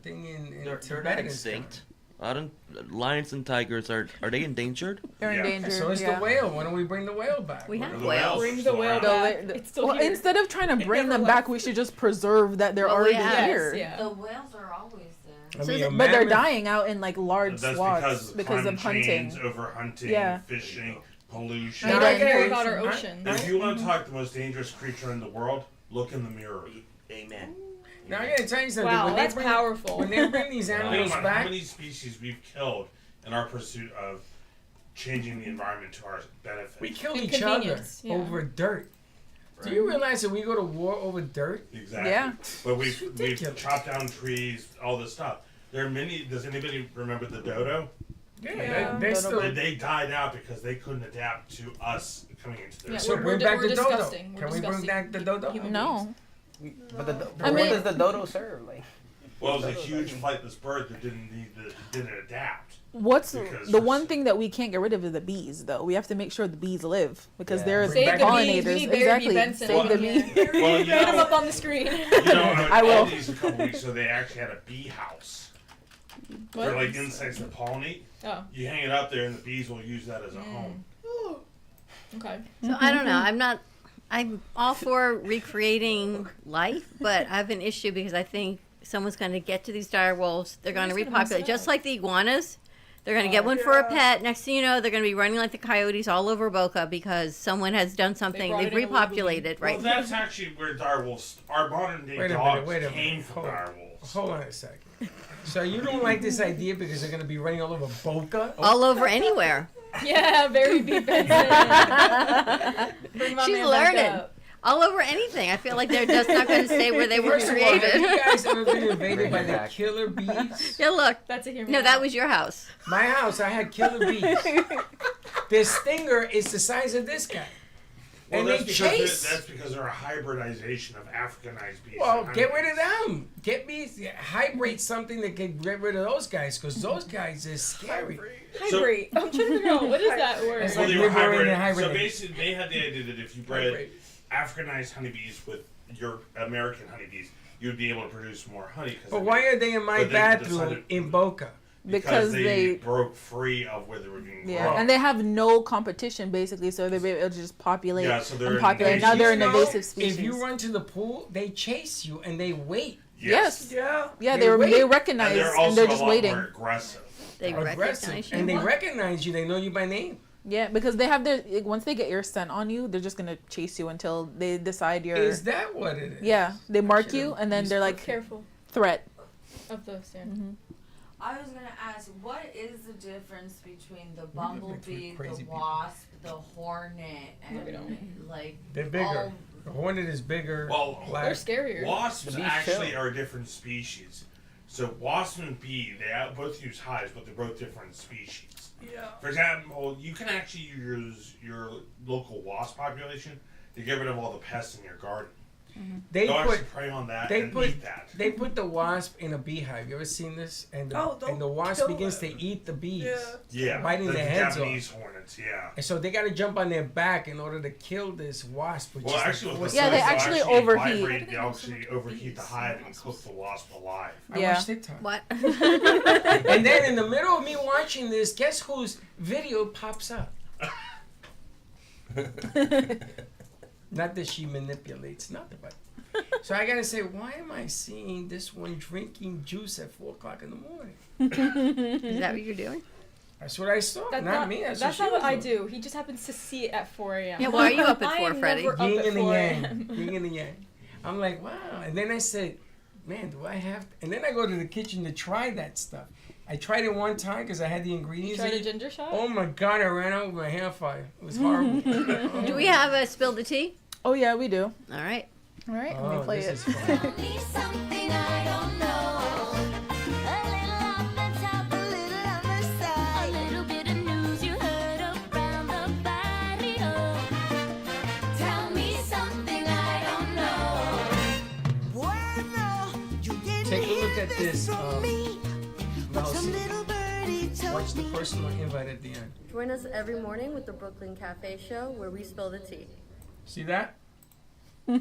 thing in They're Tibet not and extinct. stuff? I don't. Lions and tigers are they endangered? They're Yeah. endangered. So it's yeah. the whale. Why don't we bring the whale back? We have The whales. Bring the whale still back. around. It's still Well, here. instead of trying to bring never them left. back, we should just preserve that they're Well, already yeah. here. Yeah. The whales are always there. I So mean, is a it- But they're mammoth- dying out in like large That's swaths because of climate hunting. change, over hunting, Yeah. fishing, pollution. I Now, don't I get care it. about our I- ocean. If you want to talk the most dangerous creature in the world, look in the mirror. Amen. Now I gotta tell you something. Wow, when they that's bring, powerful. When they bring these Think animals about how back, many species we've killed in our pursuit of changing the environment to our benefit. we kill And each other convenience, yeah. over dirt. Do you realize that we go to war over dirt? Exactly. Yeah. But we've ridiculous. chopped down trees, all this stuff. There are many. Does anybody remember the dodo? Yeah. They still. They died out because they couldn't adapt to us coming into their. Yeah, So we're bring back we're the dodo. disgusting. We're Can we bring disgusting back the dodo? human No. But I what mean- does the dodo serve? Like, Well, it was a huge flightless bird that didn't adapt. What's Because the for- one thing that we can't get rid of is the bees, though. We have to make sure the bees live because Yeah. they're Bring Save back the the bees. pollinators. We need Barry Exactly. B. Benson Save on the here. bees. Well, you Get him know, up on the screen. I will. These a couple weeks ago, they actually had a bee house What? for like insects that pollinate. Oh, You hang it up there, and the bees will use that as a home. okay. So I don't know. I'm all for recreating life, but I have an issue because I think someone's going to get to these dire wolves. They're going to just gonna mess repopulate, it just up. like the iguanas. They're going to get one for a Yeah. pet. Next thing you know, they're going to be running like the coyotes all over Boca because someone has done something. brought They've it in a little repopulated, right? Well, that's actually where dire wolves, our modern day Wait a dogs, minute, came from Hold on. dire wolves. Hold on a second. So you don't like this idea because they're gonna be running all over Boca? all over anywhere. Yeah, Barry B. Benson. Bring my She's man back learning. up. All over anything. I feel like they're just not going to stay where they were First of all, have created. you guys ever been invaded Bring by it the back. killer bees? Yeah, look. That's a human. No, that was your house. My house, I had killer bees. Their stinger is the size of this guy. Well, And that's they because chase. that's because they're a hybridization of Africanized bees. Well, and get honeybees. rid of them. Get me hybrid something that can get rid of those guys because those guys are scary. So- Hybrid. I'm trying to figure out what is that word. It's Well, like they were liberating and hybrid. So hibernating. basically, they had the idea that if you bred Hybrid. Africanized honeybees with your American honeybees, you would be able to produce more honey. But why are they in my But they bathroom decided- in Boca? Because they broke free of where they were being Yeah, grown. and they have no competition basically, so they're able to just populate Yeah, so they're and populate. invasive. Now they're an You know, invasive species. If you run to the pool, they chase you and they wait. Yes. Yeah. Yeah, They wait. they recognize And they're also and they're a just lot waiting. more aggressive. They Aggressive. recognize you. And they recognize you. They know you by name. Yeah, because they have their once they get your scent on you, they're just gonna chase you until they decide you're. Is that what it is? Yeah, they mark should've you and then used they're like Careful threat. of the stand. Mm-hmm. I was gonna ask, what is the difference between the We look like three bumblebee, crazy the people. wasp, the hornet, and we don't. like They're bigger. all- The hornet is bigger. Well, black. They're scarier. Wasps Be actually chill. are a different species. So wasp and bee, both use hives, but they're both different species. Yeah. For example, you can actually use your local wasp population to get rid of all the pests in your garden. They They'll put actually prey on that they and put eat that. they put the wasp in a beehive. You ever seen this? And the, Oh, don't and the wasp kill begins them. to eat the bees. Yeah. Yeah, biting the their heads Japanese hornets. Yeah. And so they got to jump on their back in order to kill this wasp. Which Well, is the actually, with force- the Yeah, they cells, they'll actually actually overheat. vibrate, they actually overheat the hive and cook the wasp alive. I Yeah. watch TikTok. What? And then in the middle of me watching this, guess whose video pops up? Not that she manipulates nothing, but. So I gotta say, why am I seeing this one drinking juice at 4:00 in the morning? Is that what you're doing? That's what I saw. Not me. That's not what what I she was doing. do. He just happens to see it at 4 a.m. Yeah, why are you up at I 4, am Freddie? never up Yin at and the 4 yang. a.m. Yin and the yang. I'm like, wow. And then I said, man, do I have? And then I go to the kitchen to try that stuff. I tried it one time because I had the You ingredients. tried in a it. ginger shot? Oh my god! I ran out with my hair fire. It was horrible. Do we have a spill the tea? Oh yeah, we do. All right. All right, let Oh, me play this it. is fun. Tell me something I don't know. A little on the top, a little on the side. A little bit of news you heard around the barrio. Tell me something I don't know. Bueno, you didn't Take a look hear at this. from me, but some Mousy. little birdie told Watch the me. personal invite at the end. Join us every morning with the Brooklyn Cafe Show, where we spill the tea. See that? All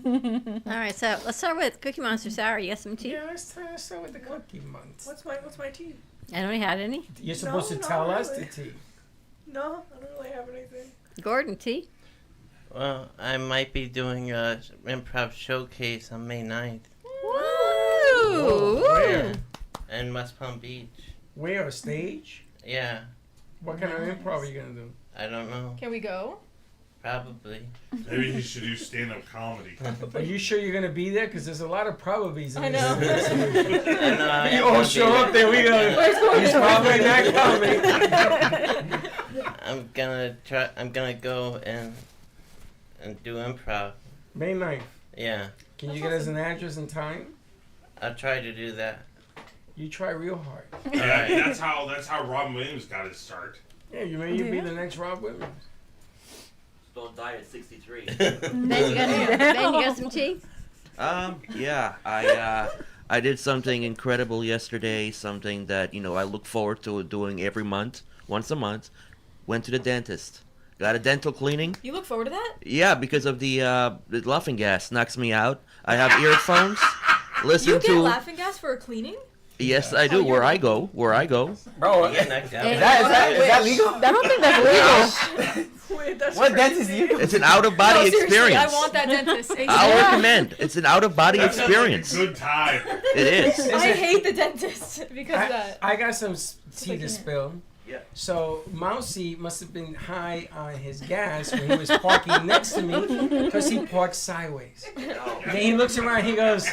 right, so let's start with Cookie Monster Sour. You got some tea? Yeah, let's start with the cookie month. What's my tea? I don't had any. You're supposed No, to not tell us really. the tea. No, I don't really have anything. Gordon, tea? Well, I might be doing a improv showcase on May 9th Woo! Where? in West Palm Beach. Where? A stage? Yeah, What kind of improv are you gonna do? I don't know. Can we go? Probably. Maybe he should do stand-up comedy. Are you sure you're gonna be there? Because there's a lot of probablys in I this. know. I know, I You am all gonna show be up there. We go. He's probably not coming. I'm gonna go and do improv. May 9th. Yeah, Can you get us an address and time? I'll try to do that. You try real hard. Yeah, that's how Robin Williams got his start. Yeah, you may be the next Rob Williams. Don't die at 63. Ben, you got some tea? Yeah, I did something incredible yesterday, something that, I look forward to doing every month, once a month. Went to the dentist. Got a dental cleaning. You look forward to that? Yeah, because of the laughing gas knocks me out. I have earphones. Listen You get to laughing gas for a cleaning? Yes, I do. Where I go. Bro, Yeah, next out. is that legal? I don't think that's legal. Wait, that's What crazy. dentist do you go It's an out-of-body No, seriously, experience. I want that dentist. I'll recommend. It's an out-of-body That sounds like a experience. good time. It is. I hate the dentist because of that. I got some tea to can't. spill. Yeah. So Mousy must have been high on his gas when he was parking next to me because he parked sideways. Then he looks around. He goes,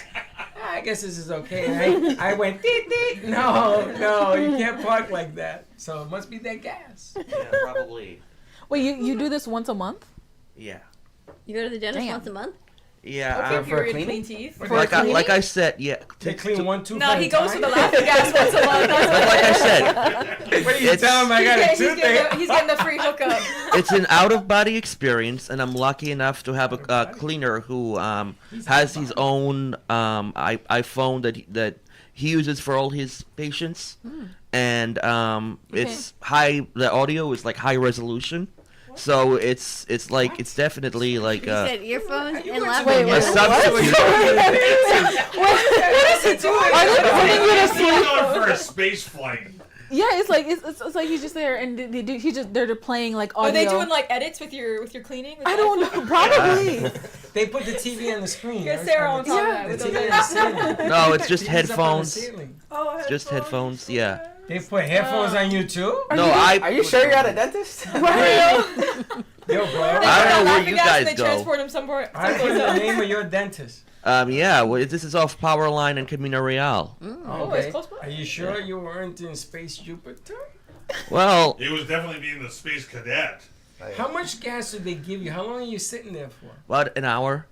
I guess this is okay. And I went, deet, deet. No, you can't park like that. So it must be that gas. Yeah, probably. Wait, you do this once a month? Yeah. You go to the dentist Damn. once a month? Yeah. Okay, for period, cleaning? clean teeth. Like I said, yeah. They clean one tooth No, at he a goes time? to the laughing gas once a month. Like I said, What do you It's- tell him? I got a He's toothache. getting the free hookup. it's an out-of-body experience, and I'm lucky enough to have a cleaner who has his own iPhone that he uses for all his patients, and it's high. The audio is like high resolution, so it's definitely like You said earphones You and went to laughing the- a gas. substitute. Are they putting you to He's sleep? going for a space flight. Yeah, it's like he's just there and they're playing like audio. Are they doing like edits with your cleaning? I don't know. Probably. They put the TV on the screen. Get Sarah on top of that. with The those TV on the edits. ceiling. No, it's just TV's up on the headphones. ceiling. Oh, It's just headphones. Yeah. They put headphones on you too? No, Are you sure you're at a dentist? Yo, bro. I don't know where you guys They go. transport him somewhere. I hear the name of your dentist. Yeah, well, this is off Powerline and Camino Real. Oh, it's close by. Are you sure you weren't in Space Jupiter? Well, He was definitely being the space cadet. How much gas did they give you? How long are you sitting there for? about an hour.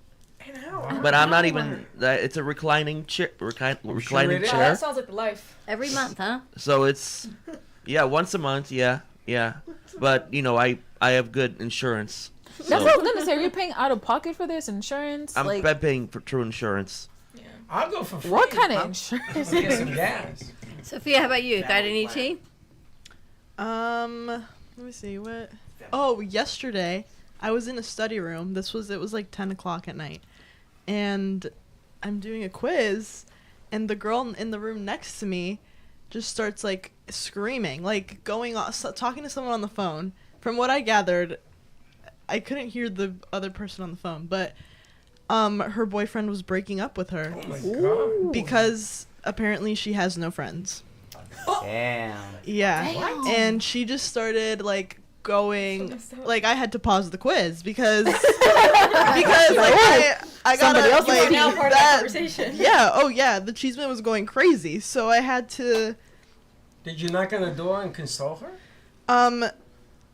An hour. But I'm not even. It's a reclining chair. Reclining it is. Wow, chair. that sounds like the life. Every month, huh? So it's, yeah, once a month. Yeah. But I have good insurance. That's So what I was gonna say. Are you paying out of pocket for this insurance? I'm like, paying for true insurance. I'll go for free. what kind of I'll insurance? get some gas. Sophia, how about you? Got any tea? Let me see what. Oh, yesterday I was in a study room. It was like 10 o'clock at night, and I'm doing a quiz, and the girl in the room next to me just starts like screaming, like going off, talking to someone on the phone. From what I gathered, I couldn't hear the other person on the phone, but her boyfriend was breaking up with her. Oh my God. Because apparently she has no friends. Damn. Yeah. Damn. And she just started like going like I had to pause the quiz because like I got Somebody else like is now part of that conversation. Yeah, oh yeah, the cheeseman was going crazy. So I had to Did you knock on the door and console her?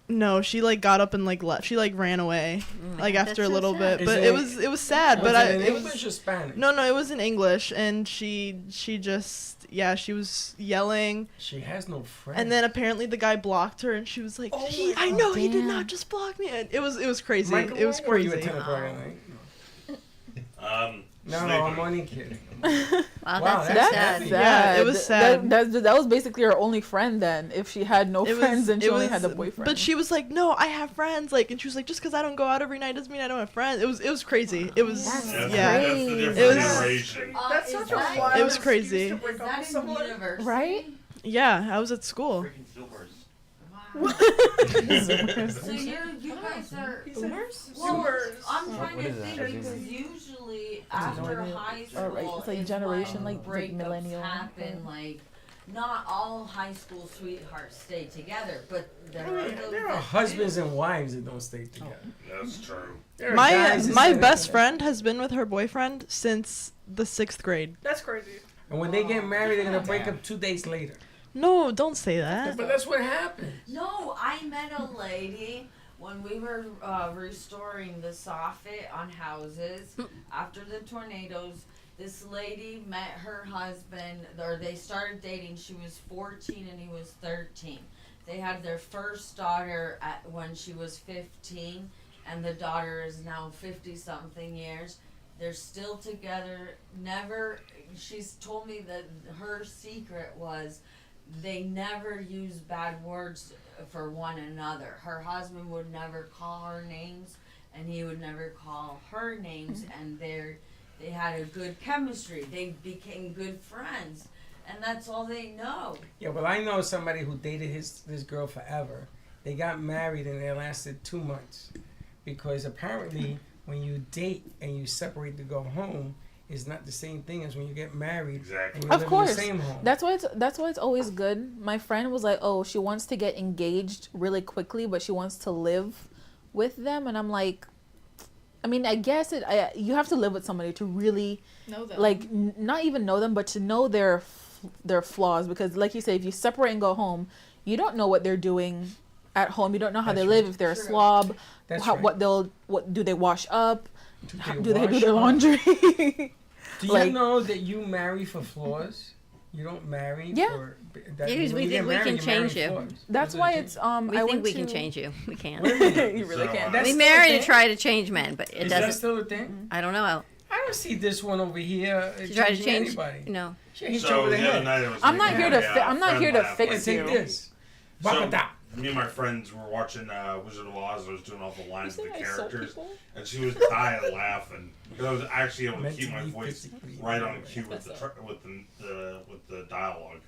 no, she like got up and like left. She like ran away like That's after a so little sad. bit. But Is it was sad, Was but it in it was English or Spanish? No, it was in English, and she just she was yelling. She has no friends. And then apparently the guy blocked her, and she was like, Oh I my know he did damn. not just block me. And it was crazy. Michael, it was where were you crazy. at 10 o'clock at night? No, Sleeping. I'm only kidding. Wow, Wow, that's so that's sad. heavy. Yeah, it was sad. That was basically her only friend then. If she had no friends and she only had the boyfriend. But she was like, no, I have friends. Like, and she was like, just because I don't go out every night doesn't mean I don't have friends. It was crazy. It was That's yeah. that's the different It was- generation. That's Is such a that- wild It was excuse crazy. to break Is up that with in someone. university? Right? Yeah, I was at school. Wow. So you guys are Zoomers? Well, Zoomers. I'm trying What to is that? think What is because it? usually after high school, right. It's like is generation, when like, breakups millennial. happen. Like, not all high school sweethearts stay together, but there are those There are that husbands do. and wives that don't stay together. That's true. There are guys that My stay best together. friend has been with her boyfriend since the 6th grade. That's crazy. And when they get married, they're gonna break up 2 days later. No, don't say that. But that's what happens. No, I met a lady when we were restoring the soffit on houses after the tornadoes. This lady met her husband, or they started dating. She was 14 and he was 13. They had their first daughter when she was 15, and the daughter is now 50-something years. They're still together. She's told me that her secret was they never use bad words for one another. Her husband would never call her names, and he would never call her names, and they had a good chemistry. They became good friends, and that's all they know. Yeah, well, I know somebody who dated this girl forever. They got married and they lasted 2 months, because apparently when you date and you separate to go home, is not the same thing as when you get married. Exactly. And you Of live course, in the same home. that's why it's always good. My friend was like, "Oh, she wants to get engaged really quickly, but she wants to live with them." And I'm like, I mean, I guess you have to live with somebody to really Know them. like not even know them, but to know their flaws. Because, like you say, if you separate and go home, you don't know what they're doing at home. You don't know how That's they right. live. If they're a slob, That's right. what do they wash up? Do they do wash their up? laundry? Do you Like- know that you marry for flaws? You don't marry Yeah. for... Yeah, because when we you get think we married, can you marry change you. flaws. That's Those are why the it's We I think went we to, can change you. We can't. Wait a minute. You really So, can't. That's We still a married to thing? try to change men, but it Is that doesn't. still a thing? I don't know. I don't see this one over here To try to changing change. anybody. No. She hit you So over the the other head. night I was I'm not making here to a, fi- I'm not friend here to laugh. fix Hey, take you. this. So, Bakata. me and my friends were watching Wizard of Oz. I was doing all the lines of the You say I insult characters, people? and she was dying laughing because I was actually able to keep my Mentally, voice physically, right on right. cue with the with the dialogue.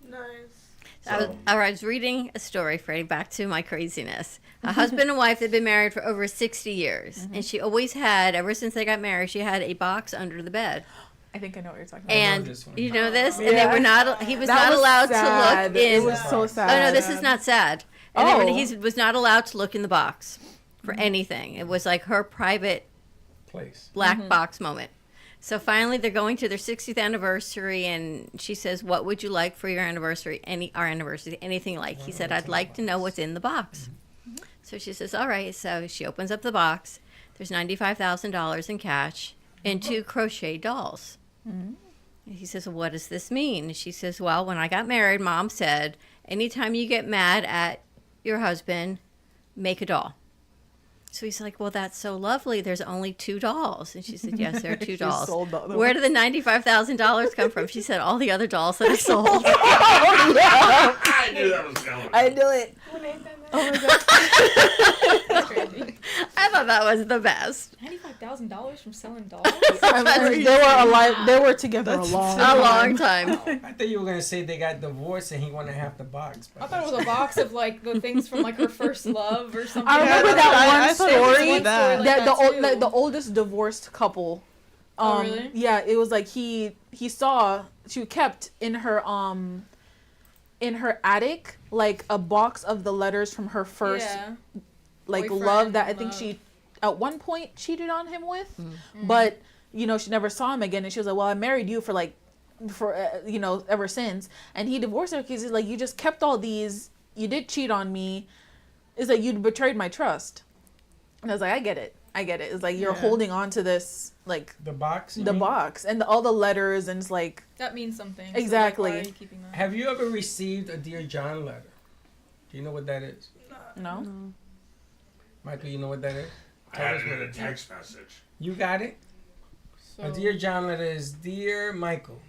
Nice. I was reading a story, Freddie, back to my craziness. A husband and wife had been married for over 60 years. And she always had, ever since they got married, she had a box under the bed. I think I know what you're talking about. And you know this? And Yeah. they were not, he was That not was allowed sad. to look in. It was so sad. Oh, no, this is not sad. And Oh. he was not allowed to look in the box for anything. It was like her private place, black box moment. So finally, they're going to their 60th anniversary, and she says, "What would you like for your anniversary? Our anniversary, anything you like?" He said, "I'd like to know what's in the box." So she says, "All right." So she opens up the box. There's $95,000 in cash and 2 crochet dolls. And he says, "Well, what does this mean?" And she says, "Well, when I got married, Mom said, anytime you get mad at your husband, make a doll." So he's like, "Well, that's so lovely. There's only 2 dolls." And she said, "Yes, there are 2 She dolls." sold the other Where one. did the $95,000 come from? She said, "All the other dolls that I sold." Oh, yeah. I knew that was coming. I knew it. Oh my god. I thought that was the best. $95,000 from selling dolls? They were alive. They were together a long time. I thought you were gonna say they got divorced and he wanted half the box. I thought it was a box of like the things from like her first love or something. I remember that one story like that that the oldest divorced couple. Oh, really? Yeah, it was like he saw she kept in her attic like a box of the letters from her first like Boyfriend, love that I think love. she at one point cheated on him with, but you know she never saw him again, and she was like, "Well, I married you for you know ever since," and he divorced her because he's like, "You just kept all these. You did cheat on me. It's like you betrayed my trust." And I was like, I get it. It's like you're holding on to this, like the box, the box, and all the letters, and it's like That means something. Exactly. So, like, why are you keeping that? Have you ever received a Dear John letter? Do you know what that is? No. Michael, you know what that is? I Tell had us it what in a it is. text message. You got it? A Dear John letter is, "Dear Michael,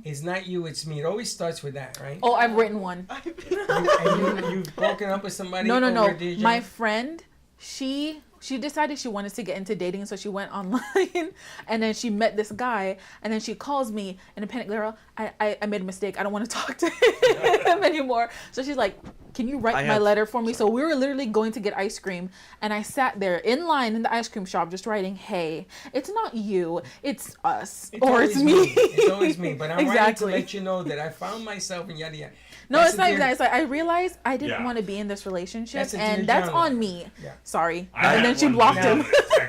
it's not you, it's me." It always starts with that, right? Oh, I've written one. You've broken up with somebody? No. over a Dear John? My friend, she decided she wanted to get into dating, so she went online, and then she met this guy, and then she calls me in a panic. Girl, I made a mistake. I don't want to talk to him anymore. So she's like, "Can you write my letter for me?" So we were literally going to get ice cream, and I sat there in line in the ice cream shop just writing, "Hey, it's not you, it's us, or it's always me." It's always me. But I'm writing to Exactly. let you know that I found myself in yada yada. No, That's it's a not even Dear- that. It's like I realized I didn't Yeah. want to be in this relationship, That's a and Dear that's John on letter. me. Yeah. Sorry. I And then had she one blocked now. him.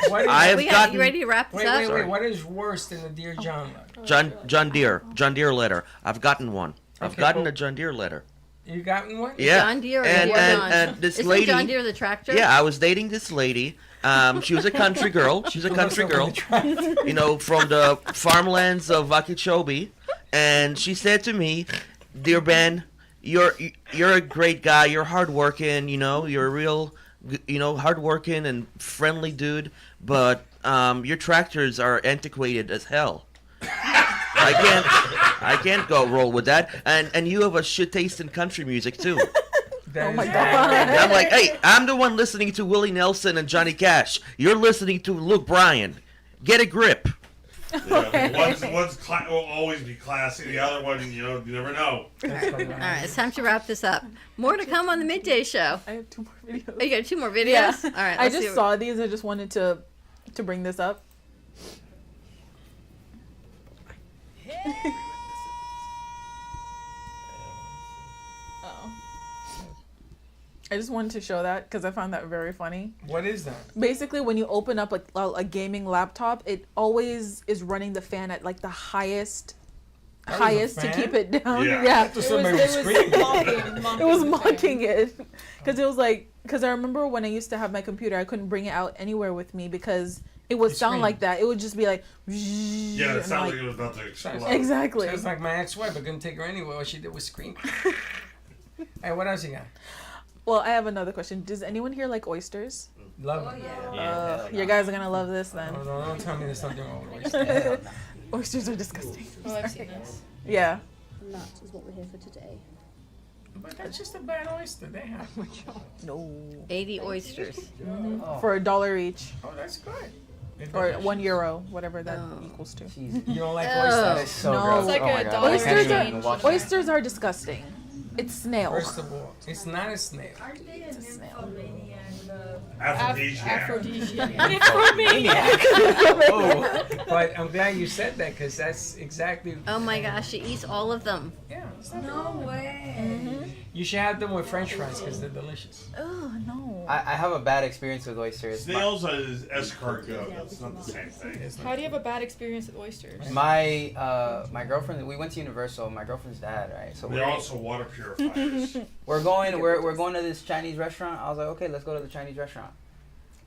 What is- I have You gotten. ready to wrap this up? Wait. What is worse than the Dear John letter? John Deere letter. I've gotten one. I've Okay, gotten cool. a John Deere letter. You gotten one? Yeah. John Deere or and, Deere and, John? and this Isn't lady. John Deere the tractor? Yeah, I was dating this lady. She was a country girl. She's a country girl. You know, from the farmlands of Okeechobee, and she said to me, "Dear Ben, you're a great guy. You're hardworking. You know, you're a real, hardworking and friendly dude. But your tractors are antiquated as hell. I can't go roll with that. And you have a shit taste in country music too." Oh my god. And I'm like, "Hey, I'm the one listening to Willie Nelson and Johnny Cash. You're listening to Luke Bryan. Get a grip." Yeah, one's will always be classy. The other one, you never know. All right, it's time to wrap this up. More to come on the midday show. I have 2 more videos. Oh, you got 2 more videos? Yeah. All right. I let's see just what- saw these. I just wanted to bring this up. Oh. I just wanted to show that because I found that very funny. What is that? Basically, when you open up a gaming laptop, it always is running the fan at like the highest That was a to fan? keep it down. Yeah. Yeah. I thought somebody was screaming. It was mocking it because it was like because I remember when I used to have my computer, I couldn't bring it out anywhere with me because it would sound screamed. like that. It would just be like Yeah, it and sounds like it was about to explode. Exactly. Sounds like my ex-wife. I couldn't take her anywhere. All she did was scream. Hey, what else you got? Well, I have another question. Does anyone here like oysters? Love them. You guys are gonna love this then. Oh, no, don't tell me there's something wrong with oysters. Oysters are disgusting. Oh, I've seen this. Yeah. And that is what we're here for today. But that's just a bad oyster. They have. No. 80 oysters. For $1 each. Oh, that's good. or €1, whatever that equals to. You don't like Oh. oysters? That is so No. gross. It's like oh my a God. dollar I can't Oysters even watch that. Oysters are disgusting. It's snail. First of all, it's not a snail. It's a snail. Aphrodisiac. Oh, but I'm glad you said that because that's exactly. Oh my gosh, she eats all of them. Yeah. No way. You should have them with French fries because they're delicious. Oh no. I have a bad experience with oysters. Snails is escargot. That's not the same thing. How do you have a bad experience with oysters? My girlfriend, we went to Universal. My girlfriend's dad, right? So They're also water purifiers. we're going to this Chinese restaurant. I was like, okay, let's go to the Chinese restaurant.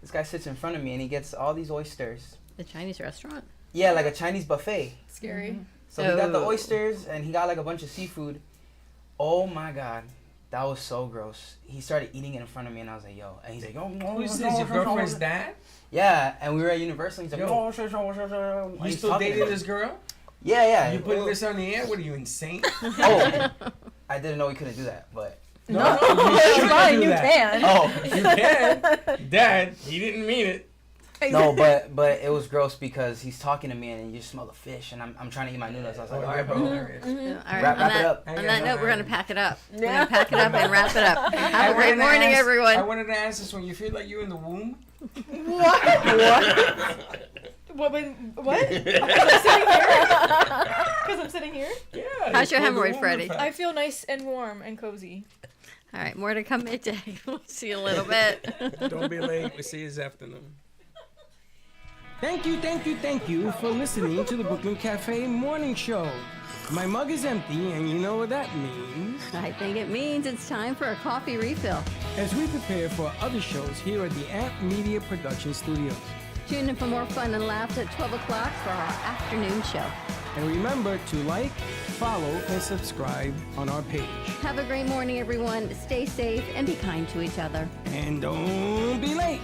This guy sits in front of me and he gets all these oysters. The Chinese restaurant? Yeah, like a Chinese buffet. Scary. So he got the Oh. oysters and he got like a bunch of seafood. Oh my God. That was so gross. He started eating it in front of me and I was like, yo. And he's like, oh, no. Who's this? Your girlfriend's dad? Yeah, and we were at Universal. He's like, Yo. oh, sure. You still dating this girl? Yeah, yeah. You putting this on the air? What are you, insane? Oh, I didn't know we couldn't do that, but. No, it's shouldn't fine, do you that. can. Oh. You can. Dad, he didn't mean it. No, but it was gross because he's talking to me and you just smell the fish and I'm trying to eat my noodles. I was like, all right, bro. All right, Wrap on it up. on that note, we're going to pack it up. We're going to pack it up and wrap it up. Have a great wanted to morning, ask- everyone. I wanted to ask this when you feel like you're in the womb. What? What? Because I'm sitting here? Because I'm sitting here? Yeah. How's your you pulled the hemorrhoid, womb Freddie? effect. I feel nice and warm and cozy. All right, more to come midday. We'll see you a little bit. Don't be late. We'll see you this afternoon. Thank you for listening to the Brooklyn Cafe Morning Show. My mug is empty, and you know what that means. I think it means it's time for a coffee refill. As we prepare for other shows here at the Amp Media Production Studios. Tune in for more fun and laughs at 12 o'clock for our afternoon show. And remember to like, follow, and subscribe on our page. Have a great morning, everyone. Stay safe and be kind to each other. And don't be late.